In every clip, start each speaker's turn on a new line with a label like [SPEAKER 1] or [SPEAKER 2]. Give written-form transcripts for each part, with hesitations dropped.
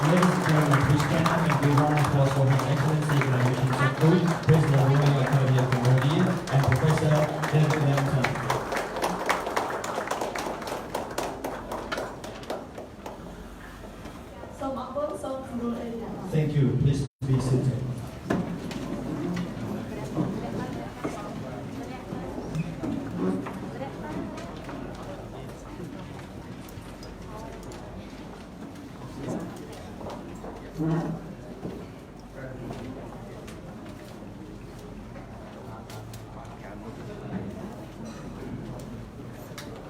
[SPEAKER 1] Ladies and gentlemen, please stand up and give round of applause for His Excellency Graduation Secretary, President of the Royal Academy of Cambodia, and Professor David Lampton. Thank you. Please be seated.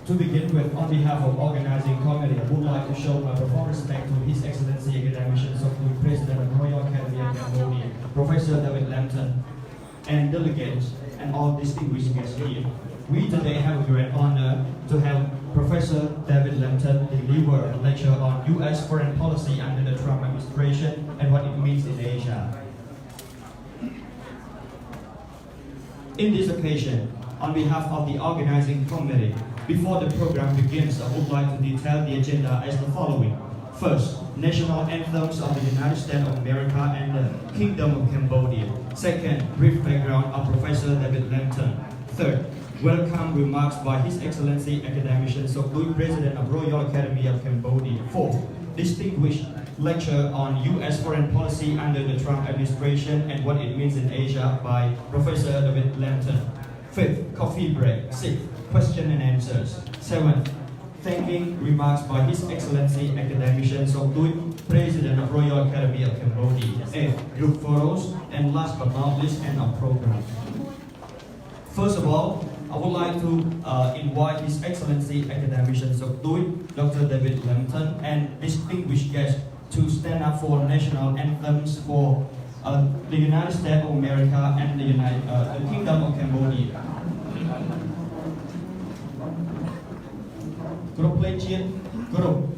[SPEAKER 1] To begin with, on behalf of organizing committee, I would like to show my profound respect to His Excellency Academicians of the President of the Royal Academy of Cambodia, Professor David Lampton, and delegates and all distinguished guests here. We today have a great honor to have Professor David Lampton deliver a lecture on U.S. foreign policy under the Trump administration and what it means in Asia. In this occasion, on behalf of the organizing committee, before the program begins, I would like to detail the agenda as the following. First, national anthems of the United States of America and the Kingdom of Cambodia. Second, brief background of Professor David Lampton. Third, welcome remarks by His Excellency Academician Sokdui, President of Royal Academy of Cambodia. Fourth, distinguished lecture on U.S. foreign policy under the Trump administration and what it means in Asia by Professor David Lampton. Fifth, coffee break. Sixth, question and answers. Seventh, thanking remarks by His Excellency Academician Sokdui, President of Royal Academy of Cambodia. Eighth, group photos, and last but not least, end of program. First of all, I would like to invite His Excellency Academician Sokdui, Dr. David Lampton, and distinguished guests to stand up for national anthems for the United States of America and the Kingdom of Cambodia. Group pledge, group.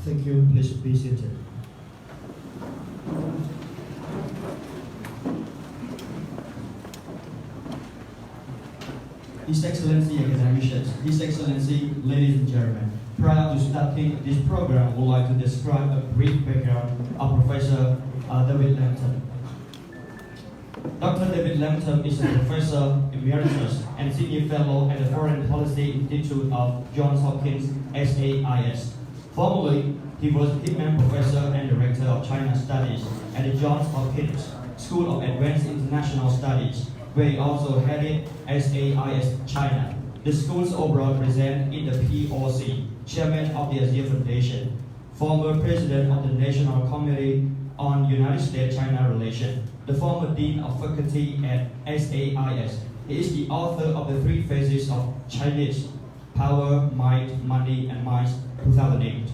[SPEAKER 1] Thank you. Please be seated. His Excellency Academicians, His Excellency, ladies and gentlemen, prior to starting this program, I would like to describe a brief background of Professor David Lampton. Dr. David Lampton is a professor emeritus and senior fellow at the Foreign Policy Institute of Johns Hopkins SAIS. Formerly, he was Hitman Professor and Director of China Studies at the Johns Hopkins School of Advanced International Studies, where he also headed SAIS China. The school's overall president in the POC, Chairman of the Asia Foundation. former president of the National Committee on United States-China Relations, the former dean of faculty at SAIS. He is the author of the 3 phases of Chinese Power, Might, Money, and Minds 2008,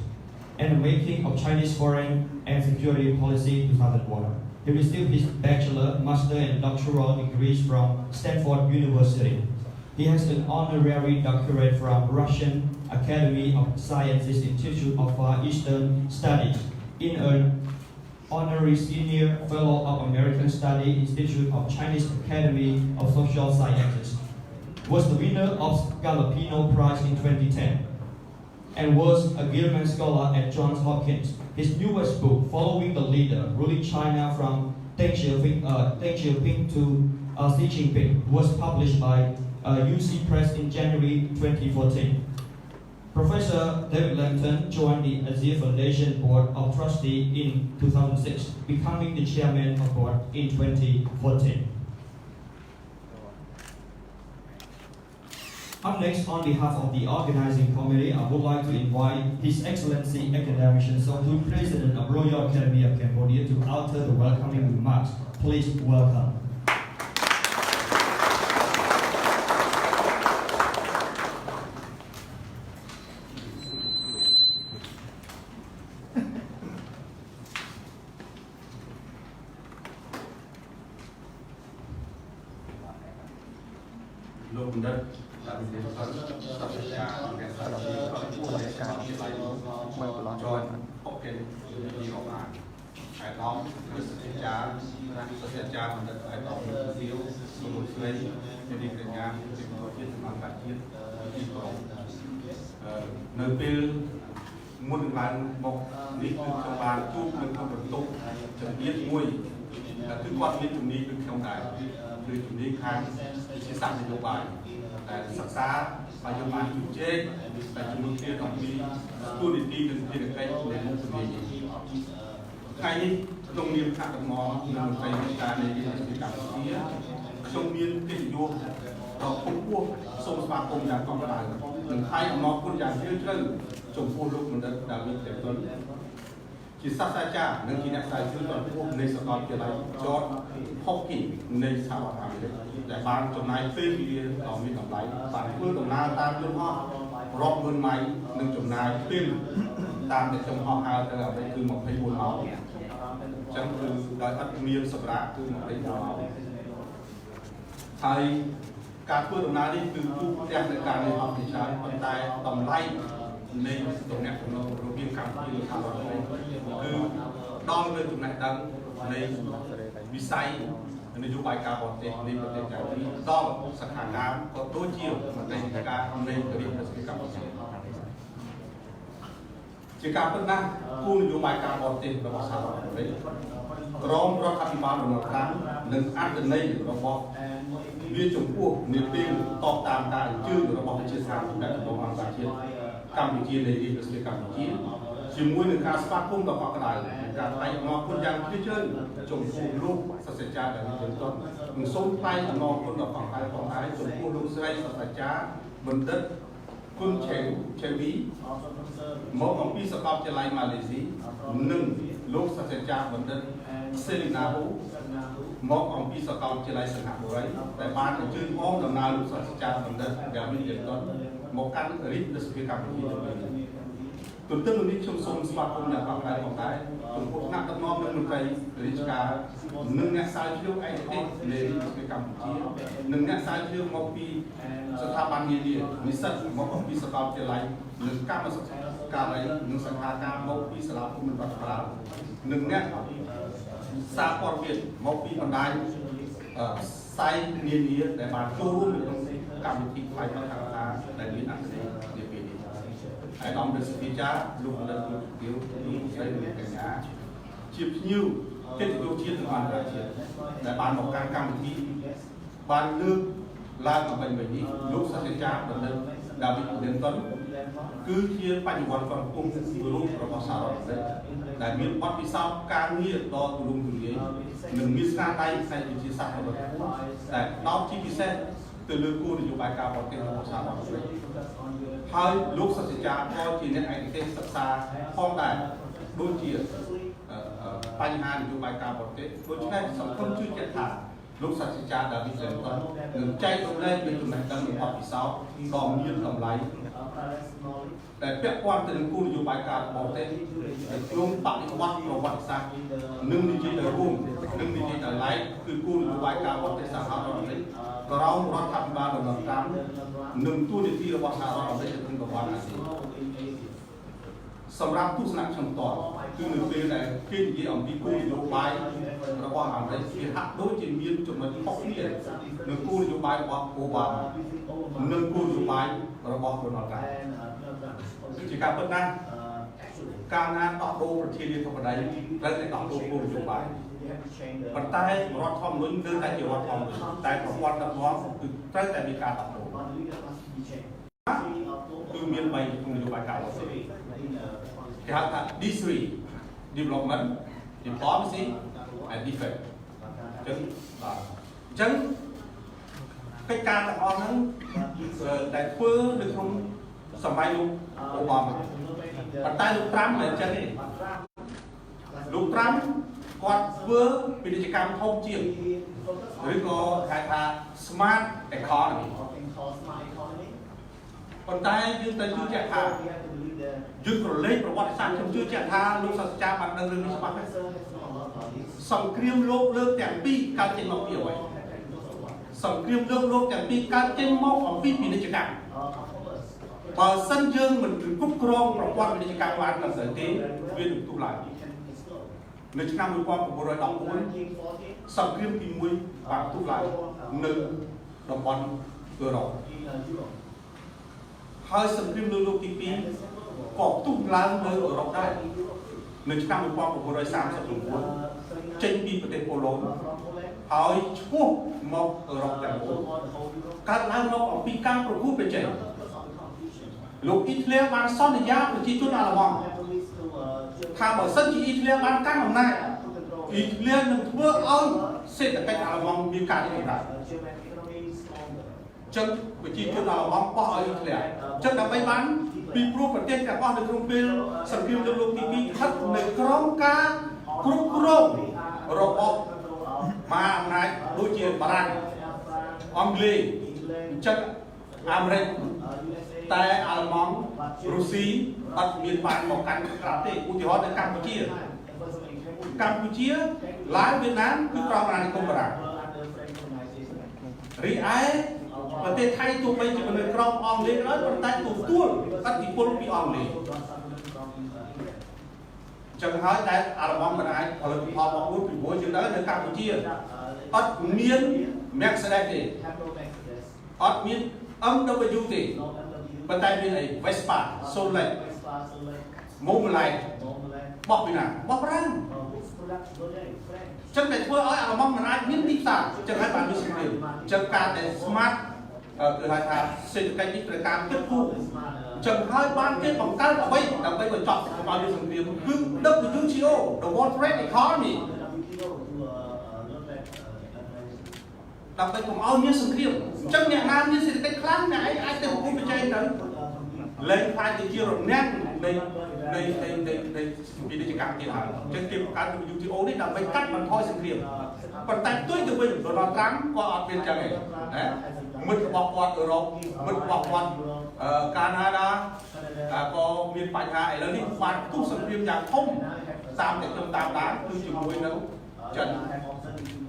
[SPEAKER 1] and the making of Chinese foreign and security policy 2001. He received his bachelor, master, and doctoral degrees from Stanford University. He has an honorary doctorate from Russian Academy of Sciences Institute of Far Eastern Studies, in an honorary senior fellow of American Study Institute of Chinese Academy of Social Sciences, was the winner of Scalapino Prize in 2010, and was a Gilman Scholar at Johns Hopkins. His newest book, Following the Leader, Ruling China from Deng Xiaoping to Xi Jinping, was published by UC Press in January 2014. Professor David Langton joined the Asia Foundation Board of Trustees in 2006, becoming the chairman of board in 2014. Up next, on behalf of the organizing committee, I would like to invite His Excellency Academic Song, President of Royal Academy of Cambodia, to utter the welcoming remarks. Please welcome.
[SPEAKER 2] នៅពេលមុនឡើងមកនេះគឺខ្ញុំបានជួបនឹងក្នុងបន្ទប់ជំនាញមួយគឺគាត់មានជំនាញដូចខ្ញុំដែរគឺជំនាញខាងវិទ្យាសាស្ត្រនយោបាយតែសិក្សាហើយយើងបានជជែកតែជាមួយគ្នាអំពីទូនីតិនិងភារកិច្ចនៃមុខជំនាញនេះថ្ងៃនេះក្នុងនាមថ្នាក់ដឹកនាំនិងមន្ត្រីរាជការនៃវិទ្យាសាស្ត្រកម្ពុជាខ្ញុំមានកិត្តិយសដ៏ខ្ពស់សូមស្វាគមន៍យ៉ាងកក់ក្ដៅនិងថ្លែងអំណរគុណយ៉ាងជ្រាលជ្រៅចំពោះលោកបណ្ឌិតដាវីត ទេតុនជាសាស្ត្រាចារ្យនិងជាអ្នកស្រាវជ្រាវដ៏ខ្ពស់នៃសាកលវិទ្យាល័យ Johns Hopkins នៃសហរដ្ឋអាមេរិកដែលបានចំណាយពេលវេលាដ៏មានតម្លៃបានធ្វើដំណើរតាមយន្តហោះរាប់ម៉ឺនម៉ៃនិងចំណាយពេលតាមដែលខ្ញុំហោះហើរទៅអាមេរិកគឺ24ម៉ោងអញ្ចឹងគឺដោយឥតមានសម្រាប់គឺ24ម៉ោងហើយការធ្វើដំណើរនេះគឺជួបផ្ទះនៃការនេះអត់ជាច្រើនប៉ុន្តែតម្លៃនៃទំនាក់ទំនងរវាងកម្ពុជានិងសហរដ្ឋអាមេរិកគឺដល់លើចំណេះដឹងនៃវិស័យនយោបាយការបរទេសនៃប្រទេសទាំងពីរដល់សខាការក៏ដូចជាមតិការនៃរាជរដ្ឋាភិបាលកម្ពុជាជាការពិតណាស់គោលនយោបាយការបរទេសរបស់សហរដ្ឋអាមេរិកក្រមរដ្ឋាភិបាលរបស់តាមនិងអត្ថន័យរបស់វាចំពោះនាពេលតបតាមការអញ្ជើញរបស់វិទ្យាសាស្ត្រដែលក្នុងអង្គការជាតិកម្ពុជានៃរាជរដ្ឋាភិបាលកម្ពុជាជាមួយនឹងការស្វាគមន៍ដ៏កក់ក្ដៅការថ្លែងអំណរគុណយ៉ាងជ្រាលជ្រៅចំពោះលោកសាស្ត្រាចារ្យដែលមានជំនាញនិងសូមថ្លែងអំណរគុណដ៏កក់ក្ដៅផងដែរចំពោះលោកស្រីសាស្ត្រាចារ្យបណ្ឌិតគុណឆេវីមកអំពីសាកលវិទ្យាល័យម៉ាឡេស៊ីនិងលោកសាស្ត្រាចារ្យបណ្ឌិតសេលីណាហ៊ូមកអំពីសាកលវិទ្យាល័យសិង្ហបុរីដែលបានអញ្ជើញអមដំណើរលោកសាស្ត្រាចារ្យបណ្ឌិតដែលមានជំនាញមកកាន់រាជរដ្ឋាភិបាលកម្ពុជាទន្ទឹមនឹងនេះខ្ញុំសូមស្វាគមន៍អ្នកកក់ក្ដៅផងដែរចំពោះថ្នាក់ដឹកនាំនិងមន្ត្រីរាជការនិងអ្នកស្រាវជ្រាវឯកទេសនៃរាជរដ្ឋាភិបាលកម្ពុជានិងអ្នកស្រាវជ្រាវមកពីស្ថាប័ននានានិស្សិតមកអំពីសាកលវិទ្យាល័យនិងកម្មសិក្សាកាល័យនិងសង្ឃាការមកពីសាលាភូមិន្ទរដ្ឋបាលនិងអ្នកសារព័ត៌មានមកពីបណ្ដាញផ្សាយនានាដែលបានចូលរួមក្នុងកម្មវិធីផ្សាយបទកម្មការដែលមានអត្ថន័យនាពេលនេះហើយអង្គរដ្ឋាភិបាលលោកបណ្ឌិតលោកទាវលោកស្រីលោកកញ្ញាជាភ្ញៀវកិត្តិយសជាតិនិងអន្តរជាតិដែលបានមកកាន់កម្មវិធីបានលើកឡើងអំពីវិញនេះលោកសាស្ត្រាចារ្យបណ្ឌិតដាវីត ទេតុនគឺជាបញ្ញវន្តកំពុងរូបរបស់សហរដ្ឋអាមេរិកដែលមានបទពិសោធន៍ការងារដ៏ទូលំទូលាយនិងមានស្នាដៃផ្នែកវិទ្យាសាស្ត្ររបស់តែផ្ដោតជាពិសេស từ lương cô thì dùng bài cao vào tiền của xã hội hai lúc sau sẽ trả cho chỉ nên ảnh tên sắp xa phong đài đôi chia bánh hàn dùng bài cao vào tiền đôi chứ này sống không chưa chạy thả lúc sau sẽ trả đã bị dần con đừng chạy xuống lên vì tụi này đang được học vì sao còn nhiên cầm lấy để biết quan từ cô dùng bài cao vào tiền luôn bạn đi quan vào vật sang nâng đi chơi đời cùng nâng đi chơi đời lấyคือcô dùng bài cao vào tiền xã hội đấyเราทำมาแบบนั้นหนึ่งตัวที่เราสามารถได้จะเป็นกับวันนี้สำหรับผู้สนับสนุนต่อคือหนึ่งปีในที่ที่องค์ที่กู้นโยบายระหว่างอะไรที่หักโดยจีนมีจำนวนพกนี่หนึ่งกู้นโยบายระหว่างโอบามาหนึ่งกู้นโยบายระหว่างคนละกันที่การเป็นนั้นการงานต่อโต้ประเทศนี้ทำอะไรและในต่อโต้กู้นโยบายปัจจัยรถทอมลุ้นเดินได้เกี่ยวกับทอมแต่ของวันกับน้องคือตั้งแต่มีการตัดโต้คือมีใบตรงนโยบายการเสียที่เขาทำ D3 development diplomacy and defense จึงcáiการตัดออกนั้นแต่เพื่อในตรงสมัยลูกโอบามาปัจจัยลูกทรัมป์เหมือนกันนี่ลูกทรัมป์กอดเพื่อเป็นกิจกรรมท่องเที่ยวหรือก็ใช้ท่า smart economy ปัจจัยยืนแต่ยืนแจกท่ายืนกระเล่ประวัติศาสตร์ยืนแจกท่าลูกศาสตราจารย์บัตรเรื่องนี้สมัครสงครามโลกเลิกแต่ปีการเจนมอกเกี่ยวไว้สงครามโลกแต่ปีการเจนมอกของปีเป็นกิจกรรมพอสั้นยืนเหมือนกุ๊กกรองประวัติกิจกรรมวันกับเสถียรเวียนตุลาในช่วงมีความปวดร้อนดอกบุญสังเกตที่มวยปากทุกหลายหนึ่งดอกบอลเกลือหลอกให้สังเกตโลกที่ปีกอบทุกล้านเลยหลอกได้ในช่วงมีความปวดร้อน30 บุญเช่นปีประเทศโปแลนด์ให้ช่วงมอกหลอกแต่บุญการล้างหลอกปีการประคุเป็นใจโลกอิตาลีมาซ่อนในยาเป็นที่จุดอาละวังถ้าบอกสัญญาอิตาลีบ้านกั้งของนายอิตาลีนึกเพื่อเอาเศรษฐกิจอาละวังมีการที่ไหนจึงวิธีจุดอาละวังป้ออิตาลีจึงทำไปบ้านปีปลูกประเทศแต่ป้อในกรุงเทพสังเกตโลกที่มีทัดในกรองการกรุบกรองระบบมาอำนาจโดยเฉพาะรัฐอังกฤษจึงอเมริกแต่อัลมอนรัสเซียอัดมีบาดของการกระเตะอุทิศในกัมพูชีหลายเวียดนามคือกรองงานกรมประรีไอประเทศไทยตัวไปจะเป็นกรองอังกฤษแล้วประเทศตัวตัวตัดอิทธิพลปีอังกฤษจังหวะแต่อัลมอนมันไอพอเราพอมาพูดถึงหัวจึงได้ในกัมพูชีอัดเมียนแม็กซ์ได้ดิอัดเมียนMWT ปัจจัยเป็นไอ้เวสป้าโซลเล็กโมเมลัยบอกไปนะบอกรังจังแต่เพื่อเอาอัลบั้มมันอาจมีติดตาจังให้บ้านมีสิ่งเดียวจังการแต่สมาร์ทคือหาทางเศรษฐกิจกิจการเก็บผู้จังให้บ้านเก็บของการเอาไว้เอาไปบรรจุบ้านมีสิ่งเดียวคือ WTO the World Trade Economy ดับไปผมเอาเนี่ยสังเกตจังเนี่ยงานเนี่ยเศรษฐกิจครั้งไหนไอ้เต็มผู้ไปใจนั้นเลยพายจะเกี่ยวกับแน่นในกิจกรรมที่ทำจังเกี่ยวกับการยูทีโอนี่ดับไปกัดมันทอยสังเกตปัจจัยตัวจะเป็นโดนรั้งก็อาจเป็นจังไงมันบอกวัดยุโรปมันบอกวัดแคนาดาก็มีปัญหาไอ้แล้วนี่ฟันทุกสังเกตอย่างทุ่มตามแต่ตามร้านคือจุดมวยนั้นจัน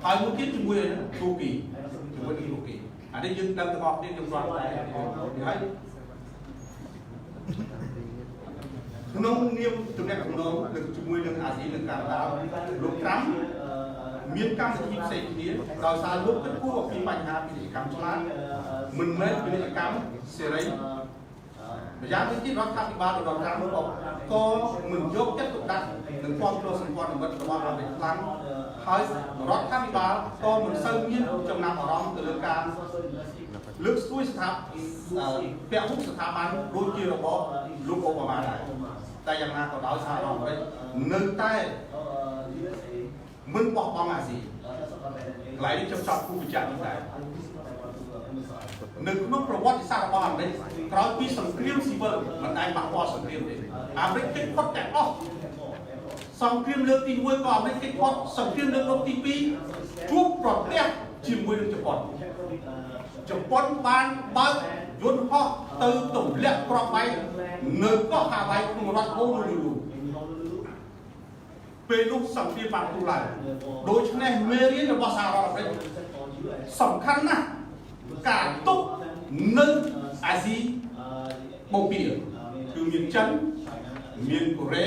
[SPEAKER 2] หายมุกิจุดมวยนั้นทูกีจุดมวยทูกีอันนี้ยึดดังตลอดนี่ยังรอดได้น้องเนียมตรงนี้กับน้องเรื่องจุดมวยเรื่องอาเซียนเรื่องการดาวลูกครั้งมีการสกิปเศษนี้เราสารลูกเป็นผู้กับปีปัญหาปีกรรมชนะมันไม่เป็นกิจกรรมเสรียามที่รัฐบาลเราทำบอกก็เหมือนยกเจ็ดตุกดันหนึ่งความโกรธสังวรหนึ่งวันตัวเราเป็นครั้งให้รัฐบาลก็เหมือนเสมีจำนำอารมณ์เรื่องการลึกสู้สถาเปียทุกสถาบันรู้กี่ระบบลูกโอบามาได้แต่ยังนาก็ดาวชาเราไปหนึ่งใต้มึงบอกบางอาศีไหลที่จะจับผู้วิจารณ์ได้ នៅក្នុងប្រវត្តិសាស្ត្ររបស់អាមេរិកក្រោយពីសង្គ្រាមស៊ីវិលមិនដែលបាក់បោះសង្គ្រាមទេអាមេរិកគេផុតទាំងអស់សង្គ្រាមលើកទី1ក៏អាមេរិកគេផុតសង្គ្រាមលើកទី2ជួបប្រទះជាមួយនឹងជប៉ុនបានបើកយន្តហោះទៅទម្លាក់គ្រាប់បែកនៅកោះហាវ៉ៃក្នុងរដ្ឋហូនូលូពេលនោះសង្គ្រាមបានទូឡើងដូច្នេះមេរៀនរបស់សហរដ្ឋអាមេរិកសំខាន់ណាស់ការទុកនៅអាស៊ីបូព៌ាគឺមានចិនមានកូរ៉េ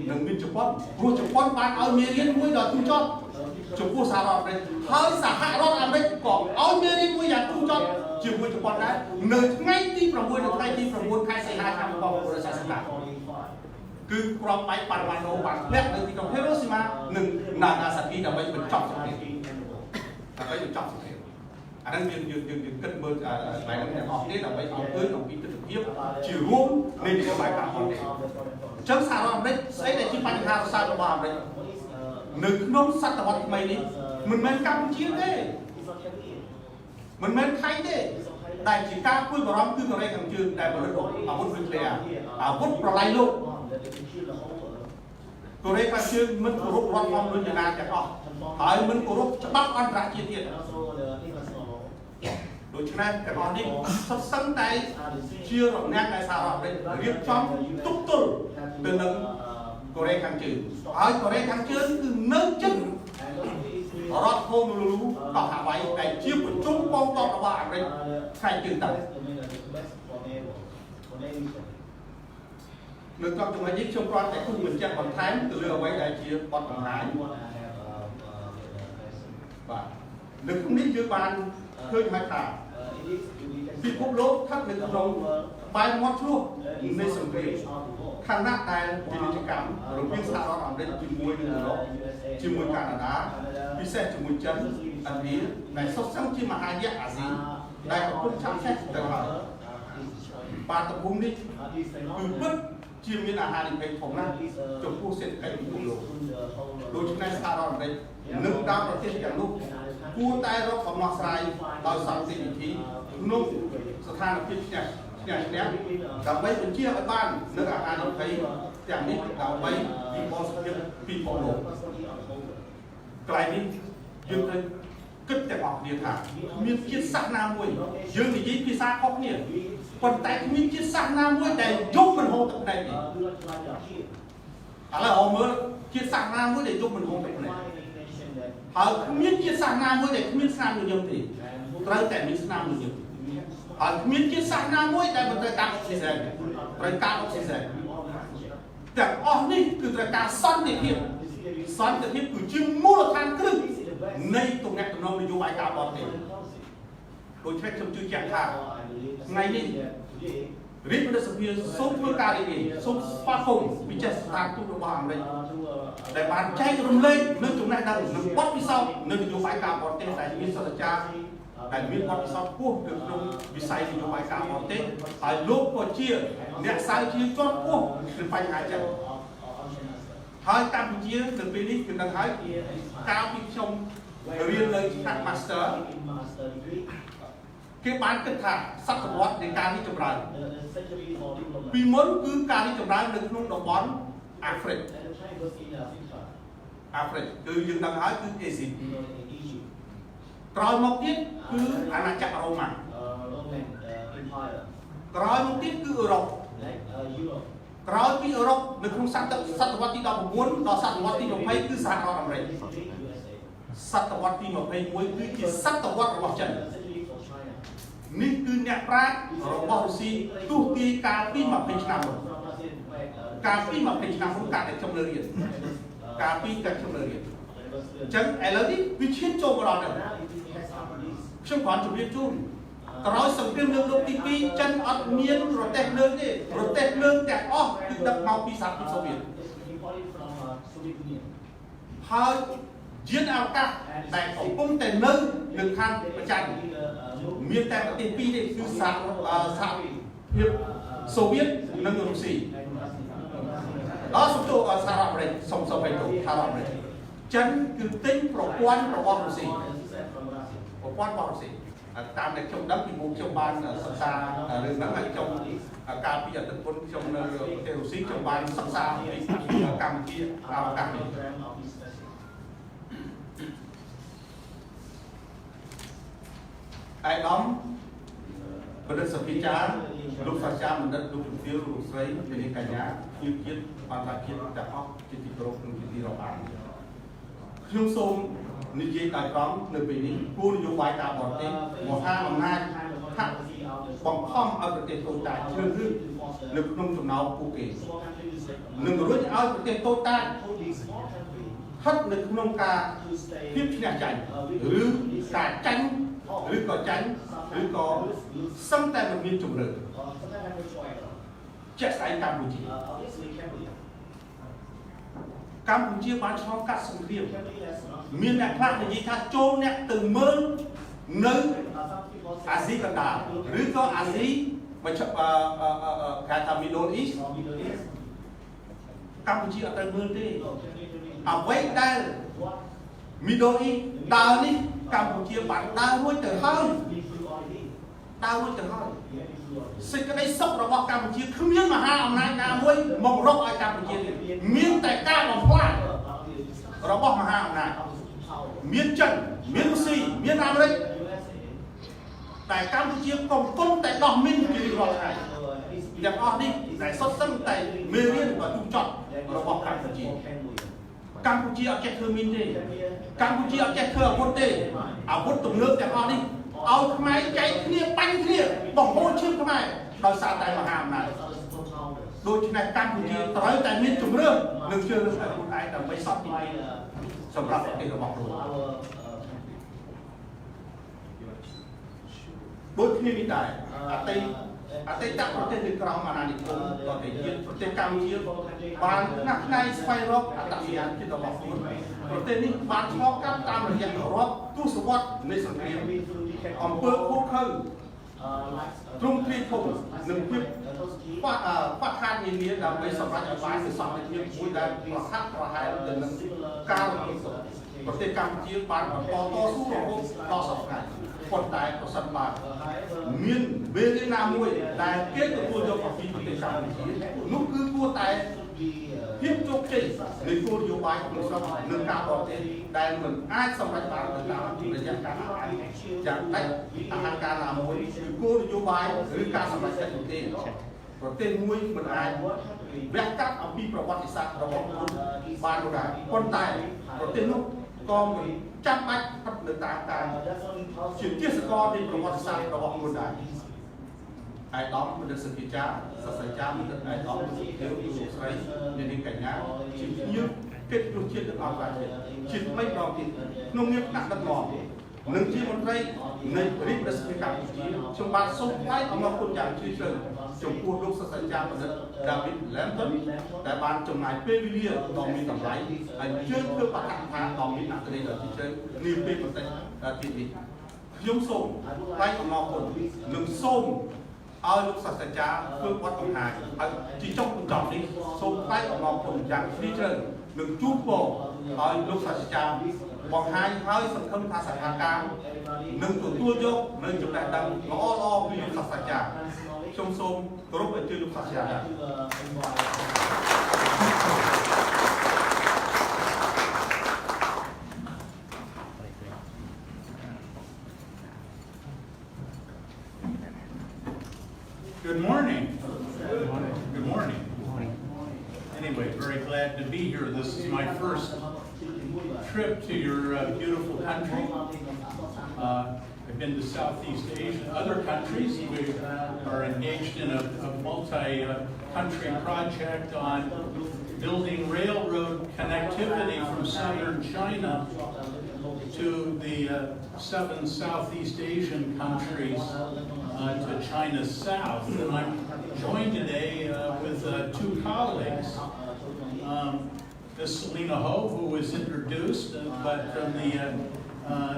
[SPEAKER 2] និងមានជប៉ុនព្រោះជប៉ុនបានឲ្យមេរៀនមួយដល់ទូចត់ចំពោះសហរដ្ឋអាមេរិកហើយសហរដ្ឋអាមេរិកក៏ឲ្យមេរៀនមួយយ៉ាងទូចត់ជាមួយជប៉ុនដែរនៅថ្ងៃទី6និងថ្ងៃទី9ខែសីហាឆ្នាំ1949គឺគ្រាប់បែកប៉ារ៉ាម៉ាណូបានធ្លាក់នៅទីក្រុងហេរ៉ូស៊ីម៉ានិងណាហ្គាសាគីដើម្បីបញ្ចប់សង្គ្រាមអានឹងយើងគិតមើលបែបហ្នឹងទាំងអស់គ្នាដើម្បីឲ្យឃើញអំពីទស្សនវិជ្ជាជារួមនៃនយោបាយការបរទេសអញ្ចឹងសហរដ្ឋអាមេរិកស្អីដែលជាបញ្ហារសើបរបស់អាមេរិកនៅក្នុងសតវត្សថ្មីនេះមិនមែនកម្ពុជាទេមិនមែនថៃទេដែលជាការព្រួយបារម្ភគឺកូរ៉េខាងជើងដែលផលិតអាវុធនុយក្លេអ៊ែរអាវុធប្រឡាយលោកកូរ៉េខាងជើងមិនគោរពរដ្ឋធម្មនុញ្ញណាទាំងអស់ហើយមិនគោរពច្បាប់អន្តរជាតិទៀតដូច្នេះទាំងអស់នេះសុទ្ធសឹងតែជារនាំងដែលសហរដ្ឋអាមេរិករៀបចំទប់ទល់ទៅនឹងកូរ៉េខាងជើងហើយកូរ៉េខាងជើងគឺនៅជិតរដ្ឋហូនូលូកោះហាវ៉ៃដែលជាប្រជុំកងទ័ពរបស់អាមេរិកថ្ងៃជើងទៅនៅក្នុងចំណុចនេះខ្ញុំគ្រាន់តែគូបញ្ជាក់បន្ថែមទៅលើអ្វីដែលជាបទបង្ហាញបាទនៅក្នុងនេះយើងបានឃើញហើយថាពិភពលោកស្ថិតនៅក្នុងបែបមាត់ឆ្លោះនៃសង្គ្រាមខណៈដែលពាណិជ្ជកម្មរវាងសហរដ្ឋអាមេរិកជាមួយនឹងអឺរ៉ុបជាមួយកាណាដាពិសេសជាមួយចិនឥណ្ឌាដែលសុទ្ធសឹងជាមហាយៈអាស៊ីដែលកំពុងឆាប់ឆេះទៅហើយបាតុភូមិនេះគឺពិតជាមានអាហារនិភ័យធំណាស់ចំពោះសេដ្ឋកិច្ចពិភពលោកដូច្នេះសហរដ្ឋអាមេរិកនិងតាមប្រទេសទាំងនោះគួរតែរកដំណោះស្រាយដោយសន្តិវិធីក្នុងស្ថានភាពឈ្នះដើម្បីបញ្ជាឲ្យបាននៅអាហារនិភ័យទាំងនេះដើម្បីវិបត្តិសុខភាពពិភពលោកកន្លែងនេះយើងត្រូវគិតទាំងអស់គ្នាថាមានជាតិសាសន៍ណាមួយយើងនិយាយភាសាខុសគ្នាប៉ុន្តែគ្មានជាតិសាសន៍ណាមួយដែលយំមិនហូរទឹកភ្នែកទេឥឡូវអមមើលជាតិសាសន៍ណាមួយដែលយំមិនហូរទឹកភ្នែកហើយគ្មានជាតិសាសន៍ណាមួយដែលគ្មានស្នាមញញឹមទេត្រូវតែមានស្នាមញញឹមហើយគ្មានជាតិសាសន៍ណាមួយដែលមិនត្រូវការអុកស៊ីហ្សែនត្រូវការអុកស៊ីហ្សែនទាំងអស់នេះគឺត្រូវការសន្តិភាពគឺជាមូលដ្ឋានគ្រឹះនៃទំនាក់ទំនងនយោបាយការបរទេសដូច្នេះខ្ញុំជឿជាក់ថាថ្ងៃនេះរាជរដ្ឋសភាសូមធ្វើការរីករាយសូមស្វាគមន៍វិចិត្រស្ថានទូតរបស់អាមេរិកដែលបានចែករំលែកនៅចំណេះដឹងនិងបទពិសោធន៍នៅនយោបាយការបរទេសដែលមានសិទ្ធិចារដែលមានបទពិសោធន៍ខ្ពស់នៅក្នុងវិស័យនយោបាយការបរទេសហើយលោកក៏ជាអ្នកស្រាវជ្រាវជាន់ខ្ពស់ក្នុងបញ្ហាចិនហើយកម្ពុជានៅពេលនេះគឺនឹងហើយកាលពីខ្ញុំរៀននៅថ្នាក់ Master គេបានគិតថាសតវត្សនៃការរីកចម្រើនពីមុនគឺការរីកចម្រើននៅក្នុងតំបន់អាហ្វ្រិកគឺយើងដឹងហើយគឺអេស៊ីក្រោយមកទៀតគឺអាណាចក្ររ៉ូម៉ាំងក្រោយមកទៀតគឺអឺរ៉ុបក្រោយពីអឺរ៉ុបនៅក្នុងសតវត្សទី19ដល់សតវត្សទី20គឺសហរដ្ឋអាមេរិកសតវត្សទី21គឺជាសតវត្សរបស់ចិននេះគឺអ្នកប្រាជ្ញរបស់រុស្ស៊ីទស្សន៍ទាយកាលពី20ឆ្នាំមុនកាលពី20ឆ្នាំមុនកាលដែលខ្ញុំនៅរៀនកាលពីខ្ញុំនៅរៀនអញ្ចឹងឥឡូវនេះវាឈានចូលមកដល់នេះខ្ញុំគ្រាន់ជម្រាបជូនក្រោយសង្គ្រាមលោកទី2ចិនអត់មានប្រទេសលើកទេប្រទេសលើកទាំងអស់គឺដឹកមកពីសហភាពសូវៀតហើយយានអវកាសដែលកំពុងតែនៅនឹងខាងប្រចាំមានតែប្រទេសពីរទេគឺសហភាពសូវៀតនិងរុស្ស៊ីដល់សំទោសហរដ្ឋអាមេរិកសុំបេតូសហរដ្ឋអាមេរិកចិនគឺទិញប្រព័ន្ធរបស់រុស្ស៊ីប្រព័ន្ធរបស់រុស្ស៊ី តាមដែលខ្ញុំដឹងពីមុខខ្ញុំបានសិក្សារឿងហ្នឹងហើយខ្ញុំកាលពីអតីតពលខ្ញុំនៅប្រទេសរុស្ស៊ីខ្ញុំបានសិក្សាពីកម្ពុជាអវកាសនេះអាយដាមបណ្ឌិតសភាចារលោកសាស្ត្រាចារ្យបណ្ឌិតលោកជំទាវលោកស្រីនាងកញ្ញាជាជាតិបានថាជាតិទាំងអស់ជាទីគោរពនិងជាទីរាប់អានខ្ញុំសូមនិយាយដោយត្រង់នៅពេលនេះគោលនយោបាយការបរទេសមហាអំណាចហាក់បង្ខំឲ្យប្រទេសតូចតាចជ្រើសរើសនៅក្នុងចំណោមពួកគេនឹងរុញឲ្យប្រទេសតូចតាចស្ថិតនៅក្នុងការភាពឈ្នះចាញ់ឬការចាញ់ឬក៏ចាញ់ឬក៏សឹងតែមិនមានជម្រើសជាក់ស្ដែងកម្ពុជាបានឆ្លងកាត់សង្គ្រាមមានអ្នកខ្លះនិយាយថាចូលអ្នកទៅមើលនៅអាស៊ីកណ្ដាលឬក៏អាស៊ីគេថា Middle East កម្ពុជាអត់ទៅមើលទេអ្វីដែល Middle East ដើរនេះកម្ពុជាបានដើររួចទៅហើយសេចក្តីសុខរបស់កម្ពុជាគ្មានមហាអំណាចណាមួយមករកឲ្យកម្ពុជាទេមានតែការបំផ្លាញរបស់មហាអំណាចមានចិនមានរុស្ស៊ីមានអាមេរិកតែកម្ពុជាកំពុងតែដោះមីនជារៀងរាល់ថ្ងៃទាំងអស់នេះដែលសុទ្ធសឹងតែមេរៀនដ៏ទូចត់របស់កម្ពុជាអត់ចេះធ្វើមីនទេកម្ពុជាអត់ចេះធ្វើអាវុធទេអាវុធទំនើបទាំងអស់នេះឲ្យខ្មែរចែកគ្នាបាញ់គ្នាបង្ហូរឈាមខ្មែរដោយសារតែមហាអំណាចដូច្នេះកម្ពុជាត្រូវតែមានជំរឿននិងជឿលើខ្លួនឯងដើម្បីសន្តិភាពសម្រាប់ប្រទេសរបស់ខ្លួនដូចគ្នានេះដែរអតីតប្រទេសនៅក្រោមអាណានិគមប្រទេសជាតិប្រទេសកម្ពុជាបានណាស់ថ្ងៃស្វែងរកអត្តសញ្ញាណជាតិរបស់ខ្លួនប្រទេសនេះបានឆ្លងកាត់តាមរយៈរាប់ទសវត្សរ៍នៃសង្គ្រាមអំពើឃោរឃៅទ្រង់ទ្រាយធំនិងភាពបត់ខាតនានាដើម្បីសម្រេចឲ្យបាននូវសន្តិភាពមួយដែលប្រហាក់ប្រហែលទៅនឹងការរំលោភប្រទេសកម្ពុជាបានបន្តតស៊ូរហូតដល់សប្តាហ៍ប៉ុន្តែប្រសិនបើមានវេលាណាមួយដែលគេទទួលយកពីប្រទេសកម្ពុជានោះគឺគួរតែភាពជោគជ័យនៃគោលនយោបាយក្នុងស្រុកនិងការបរទេសដែលមិនអាចសម្រេចបានដោយតាមរយៈការយ៉ាងដាច់អាហារការណាមួយគឺគោលនយោបាយឬការសម្រេចចិត្តនោះទេប្រទេសមួយមិនអាចវះកាត់អំពីប្រវត្តិសាស្ត្ររបស់ខ្លួនបាននោះដែរប៉ុន្តែប្រទេសនោះក៏មិនចាំបាច់ផុតនៅតាមការជាទេសកលនៃប្រវត្តិសាស្ត្ររបស់ខ្លួនដែរអាយដាមបណ្ឌិតសភាចារសាស្ត្រាចារ្យបណ្ឌិតអាយដាមលោកស្រីនាងកញ្ញាជាភ្ញៀវកិត្តិយសជាតិទាំងអស់បាទជាថ្មីម្ដងទៀតក្នុងនាមថ្នាក់ដឹកនាំនិងជាមន្ត្រីនៃរាជរដ្ឋាភិបាលកម្ពុជាខ្ញុំបានសូមថ្លែងអំណរគុណយ៉ាងជ្រាលជ្រៅចំពោះលោកសាស្ត្រាចារ្យបណ្ឌិត David Lampton ដែលបានចំណាយពេលវេលាដ៏មានតម្លៃហើយជឿធ្វើបទកថាដ៏មានអត្ថន័យដ៏ជ្រាលជ្រៅនាពេលបន្តិចទៀតនេះខ្ញុំសូមថ្លែងអំណរគុណនិងសូមឲ្យលោកសាស្ត្រាចារ្យធ្វើបទបង្ហាញហើយជាចុងបញ្ចប់នេះសូមថ្លែងអំណរគុណយ៉ាងជ្រាលជ្រៅនិងជូនពរឲ្យលោកសាស្ត្រាចារ្យបង្ហាញហើយសង្ឃឹមថាសហការនឹងទទួលយកនៅចំណេះដឹងល្អពីលោកសាស្ត្រាចារ្យខ្ញុំសូមគោរពអញ្ជើញលោកសាស្ត្រាចារ្យ
[SPEAKER 3] Good morning. Good morning. Anyway, very glad to be here. This is my first trip to your beautiful country. I've been to Southeast Asia and other countries. We are engaged in a multi-country project on building railroad connectivity from southern China to the 7 Southeast Asian countries to China's south. And I'm joined today with 2 colleagues. Ms. Selena Ho, who was introduced, but from the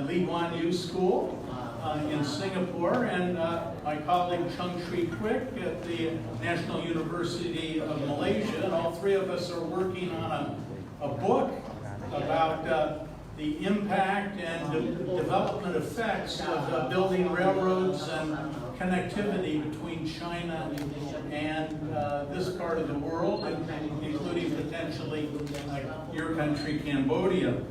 [SPEAKER 3] Lee Kuan Yew School in Singapore, and my colleague Chung Sri Kwik at the National University of Malaysia. And all 3 of us are working on a book about the impact and development effects of building railroads and connectivity between China and this part of the world, including potentially your country, Cambodia.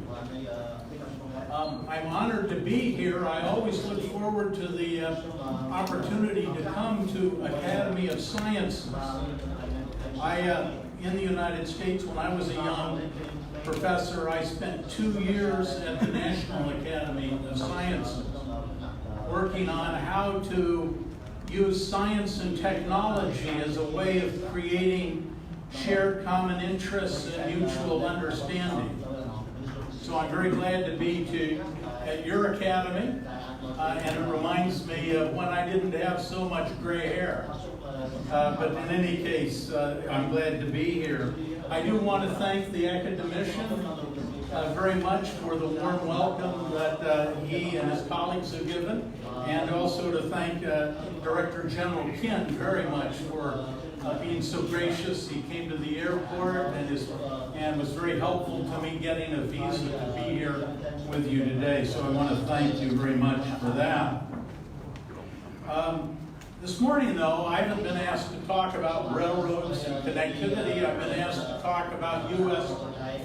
[SPEAKER 3] I'm honored to be here. I always look forward to the opportunity to come to Academy of Sciences. In the United States, when I was a young professor, I spent 2 years at the National Academy of Sciences working on how to use science and technology as a way of creating shared common interests and mutual understanding. So I'm very glad to be at your academy, and it reminds me of when I didn't have so much gray hair. But in any case, I'm glad to be here. I do want to thank the academician very much for the warm welcome that he and his colleagues have given, and also to thank Director General Kin very much for being so gracious. He came to the airport and was very helpful to me getting a visa to be here with you today. So I want to thank you very much for that. This morning, though, I haven't been asked to talk about railroads and connectivity. I've been asked to talk about U.S.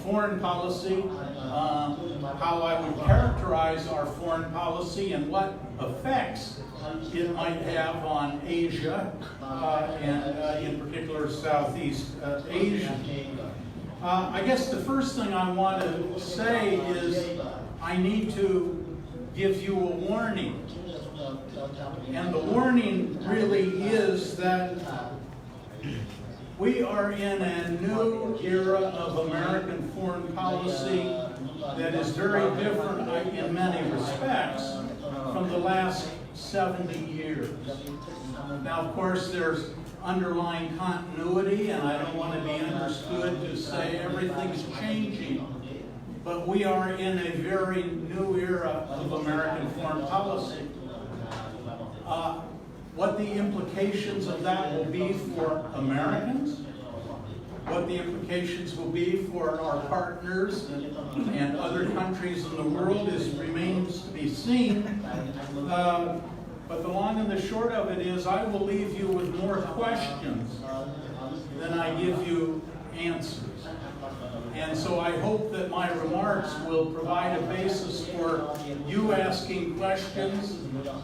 [SPEAKER 3] foreign policy, how I would characterize our foreign policy and what effects it might have on Asia, and in particular Southeast Asia. I guess the first thing I want to say is I need to give you a warning. And the warning really is that we are in a new era of American foreign policy that is very different in many respects from the last 70 years. Now, of course, there's underlying continuity, and I don't want to be understood to say everything's changing, but we are in a very new era of American foreign policy. What the implications of that will be for Americans, what the implications will be for our partners and other countries in the world remains to be seen. But the long and the short of it is I will leave you with more questions than I give you answers. And so I hope that my remarks will provide a basis for you asking questions.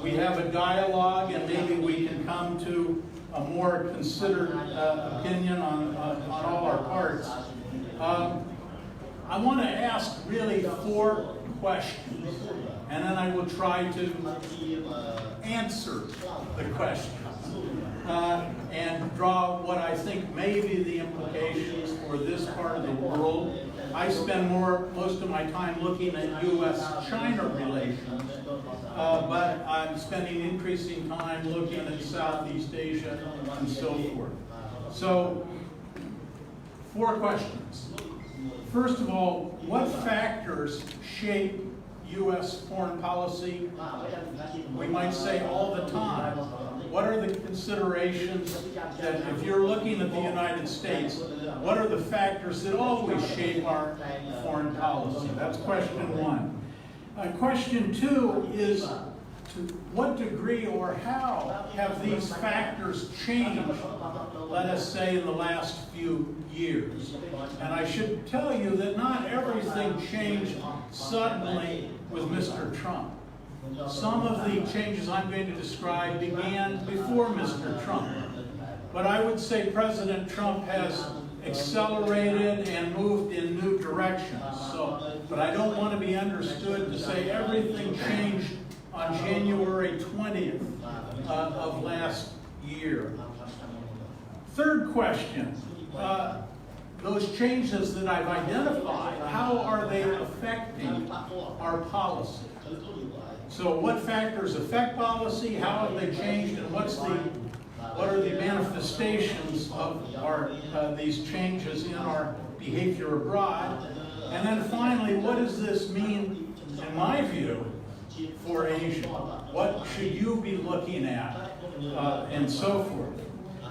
[SPEAKER 3] We have a dialogue, and maybe we can come to a more considered opinion on all our parts. I want to ask really 4 questions, and then I will try to answer the questions and draw what I think may be the implications for this part of the world. I spend most of my time looking at U.S.-China relations, but I'm spending increasing time looking at Southeast Asia and so forth. So, 4 questions. First of all, what factors shape U.S. foreign policy? We might say all the time. What are the considerations that, if you're looking at the United States, what are the factors that always shape our foreign policy? That's question 1. Question 2 is, to what degree or how have these factors changed, let us say, in the last few years? And I should tell you that not everything changed suddenly with Mr. Trump. Some of the changes I'm going to describe began before Mr. Trump. But I would say President Trump has accelerated and moved in new directions. But I don't want to be understood to say everything changed on January 20th of last year. Third question, those changes that I've identified, how are they affecting our policy? So what factors affect policy, how have they changed, and what are the manifestations of these changes in our behavior abroad? And then finally, what does this mean, in my view, for Asia? What should you be looking at, and so forth?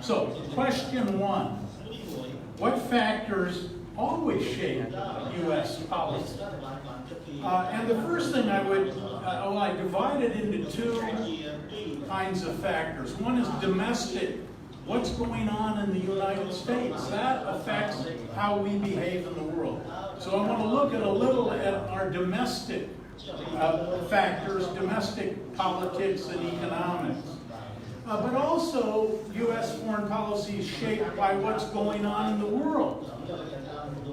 [SPEAKER 3] So, question 1. what factors always shape U.S. policy? And the first thing I divide it into two kinds of factors. One is domestic. What's going on in the United States? That affects how we behave in the world. So I want to look a little at our domestic factors, domestic politics and economics. But also, U.S. foreign policy is shaped by what's going on in the world.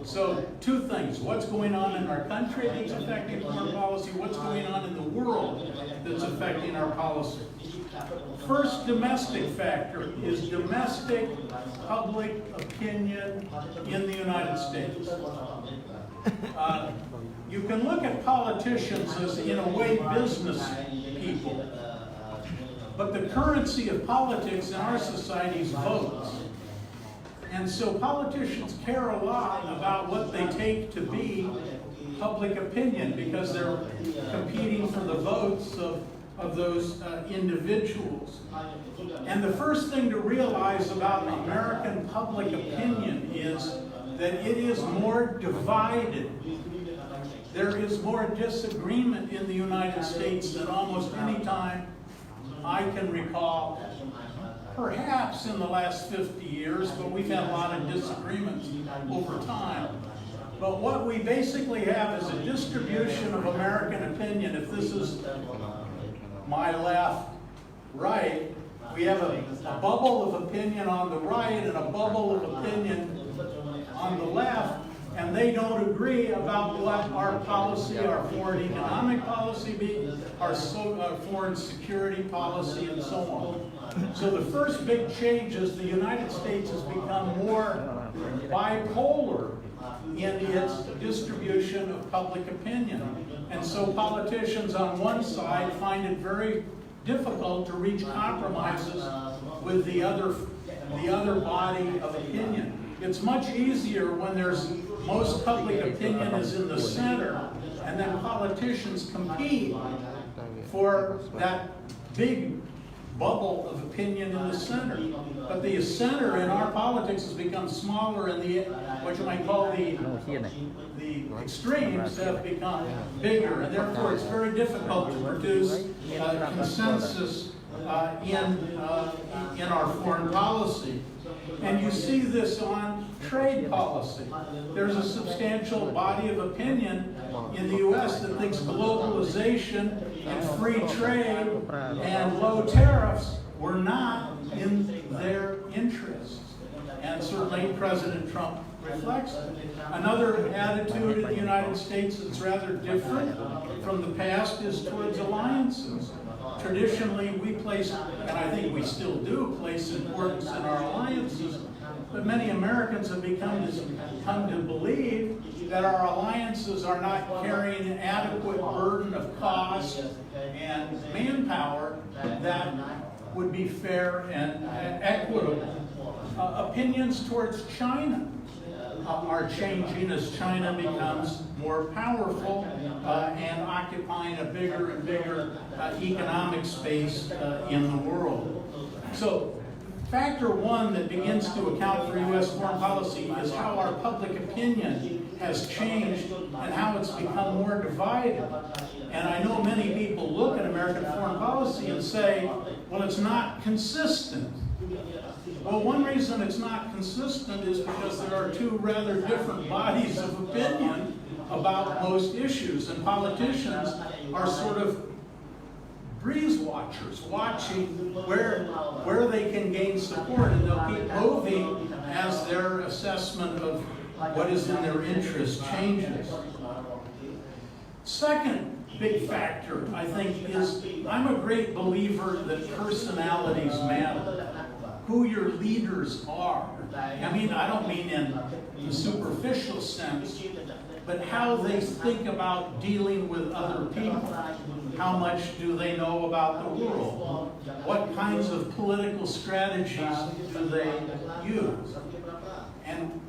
[SPEAKER 3] So, two things. What's going on in our country that's affecting foreign policy? What's going on in the world that's affecting our policy? First domestic factor is domestic public opinion in the United States. You can look at politicians as, in a way, business people. But the currency of politics in our society is votes. And so politicians care a lot about what they take to be public opinion because they're competing for the votes of those individuals. And the first thing to realize about American public opinion is that it is more divided. There is more disagreement in the United States than almost any time I can recall, perhaps in the last 50 years, but we've had a lot of disagreements over time. But what we basically have is a distribution of American opinion. If this is my left, right, we have a bubble of opinion on the right and a bubble of opinion on the left, and they don't agree about what our policy, our foreign economic policy be, our foreign security policy, and so on. So the first big change is the United States has become more bipolar in its distribution of public opinion. And so politicians on one side find it very difficult to reach compromises with the other body of opinion. It's much easier when most public opinion is in the center, and then politicians compete for that big bubble of opinion in the center. But the center in our politics has become smaller, and what you might call the extremes have become bigger, and therefore it's very difficult to produce consensus in our foreign policy. And you see this on trade policy. There's a substantial body of opinion in the U.S. that thinks globalization and free trade and low tariffs were not in their interests. And certainly President Trump reflects it. Another attitude in the United States that's rather different from the past is towards alliances. Traditionally, we place, and I think we still do, place importance in our alliances, but many Americans have come to believe that our alliances are not carrying an adequate burden of cost and manpower that would be fair and equitable. Opinions towards China are changing as China becomes more powerful and occupying a bigger and bigger economic space in the world. So, factor one that begins to account for U.S. foreign policy is how our public opinion has changed and how it's become more divided. And I know many people look at American foreign policy and say, well, it's not consistent. Well, one reason it's not consistent is because there are two rather different bodies of opinion about most issues, and politicians are sort of breeze watchers, watching where they can gain support, and they'll keep moving as their assessment of what is in their interest changes. Second big factor, I think, is I'm a great believer that personalities matter. Who your leaders are. I mean, I don't mean in the superficial sense, but how they think about dealing with other people. How much do they know about the world? What kinds of political strategies do they use? And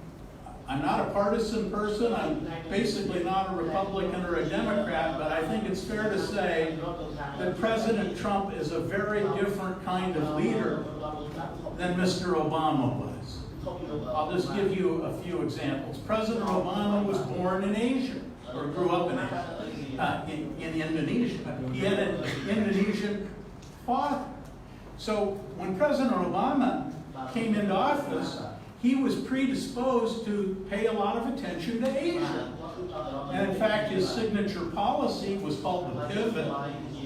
[SPEAKER 3] I'm not a partisan person. I'm basically not a Republican or a Democrat, but I think it's fair to say that President Trump is a very different kind of leader than Mr. Obama was. I'll just give you a few examples. President Obama was born in Asia, or grew up in Asia, in Indonesia. He had an Indonesian father. So when President Obama came into office, he was predisposed to pay a lot of attention to Asia. And in fact, his signature policy was called the Pivot,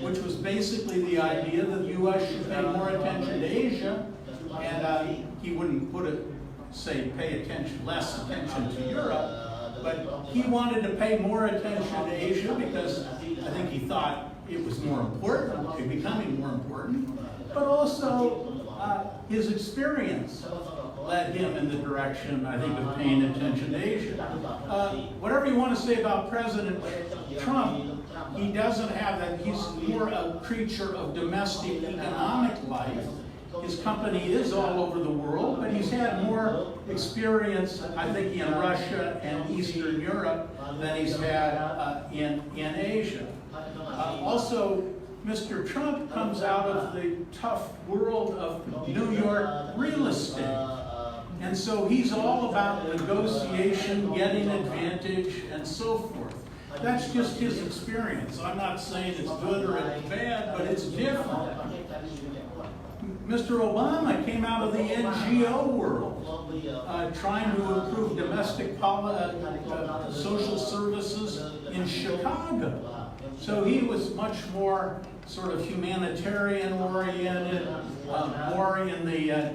[SPEAKER 3] which was basically the idea that the U.S. should pay more attention to Asia, and he wouldn't put it, say, pay attention, less attention to Europe, but he wanted to pay more attention to Asia because I think he thought it was more important, becoming more important, but also his experience led him in the direction, I think, of paying attention to Asia. Whatever you want to say about President Trump, he doesn't have that. He's more a creature of domestic economic life. His company is all over the world, but he's had more experience, I think, in Russia and Eastern Europe than he's had in Asia. Also, Mr. Trump comes out of the tough world of New York real estate. And so he's all about negotiation, getting advantage, and so forth. That's just his experience. I'm not saying it's good or it's bad, but it's different. Mr. Obama came out of the NGO world, trying to improve domestic social services in Chicago. So he was much more sort of humanitarian oriented, more in the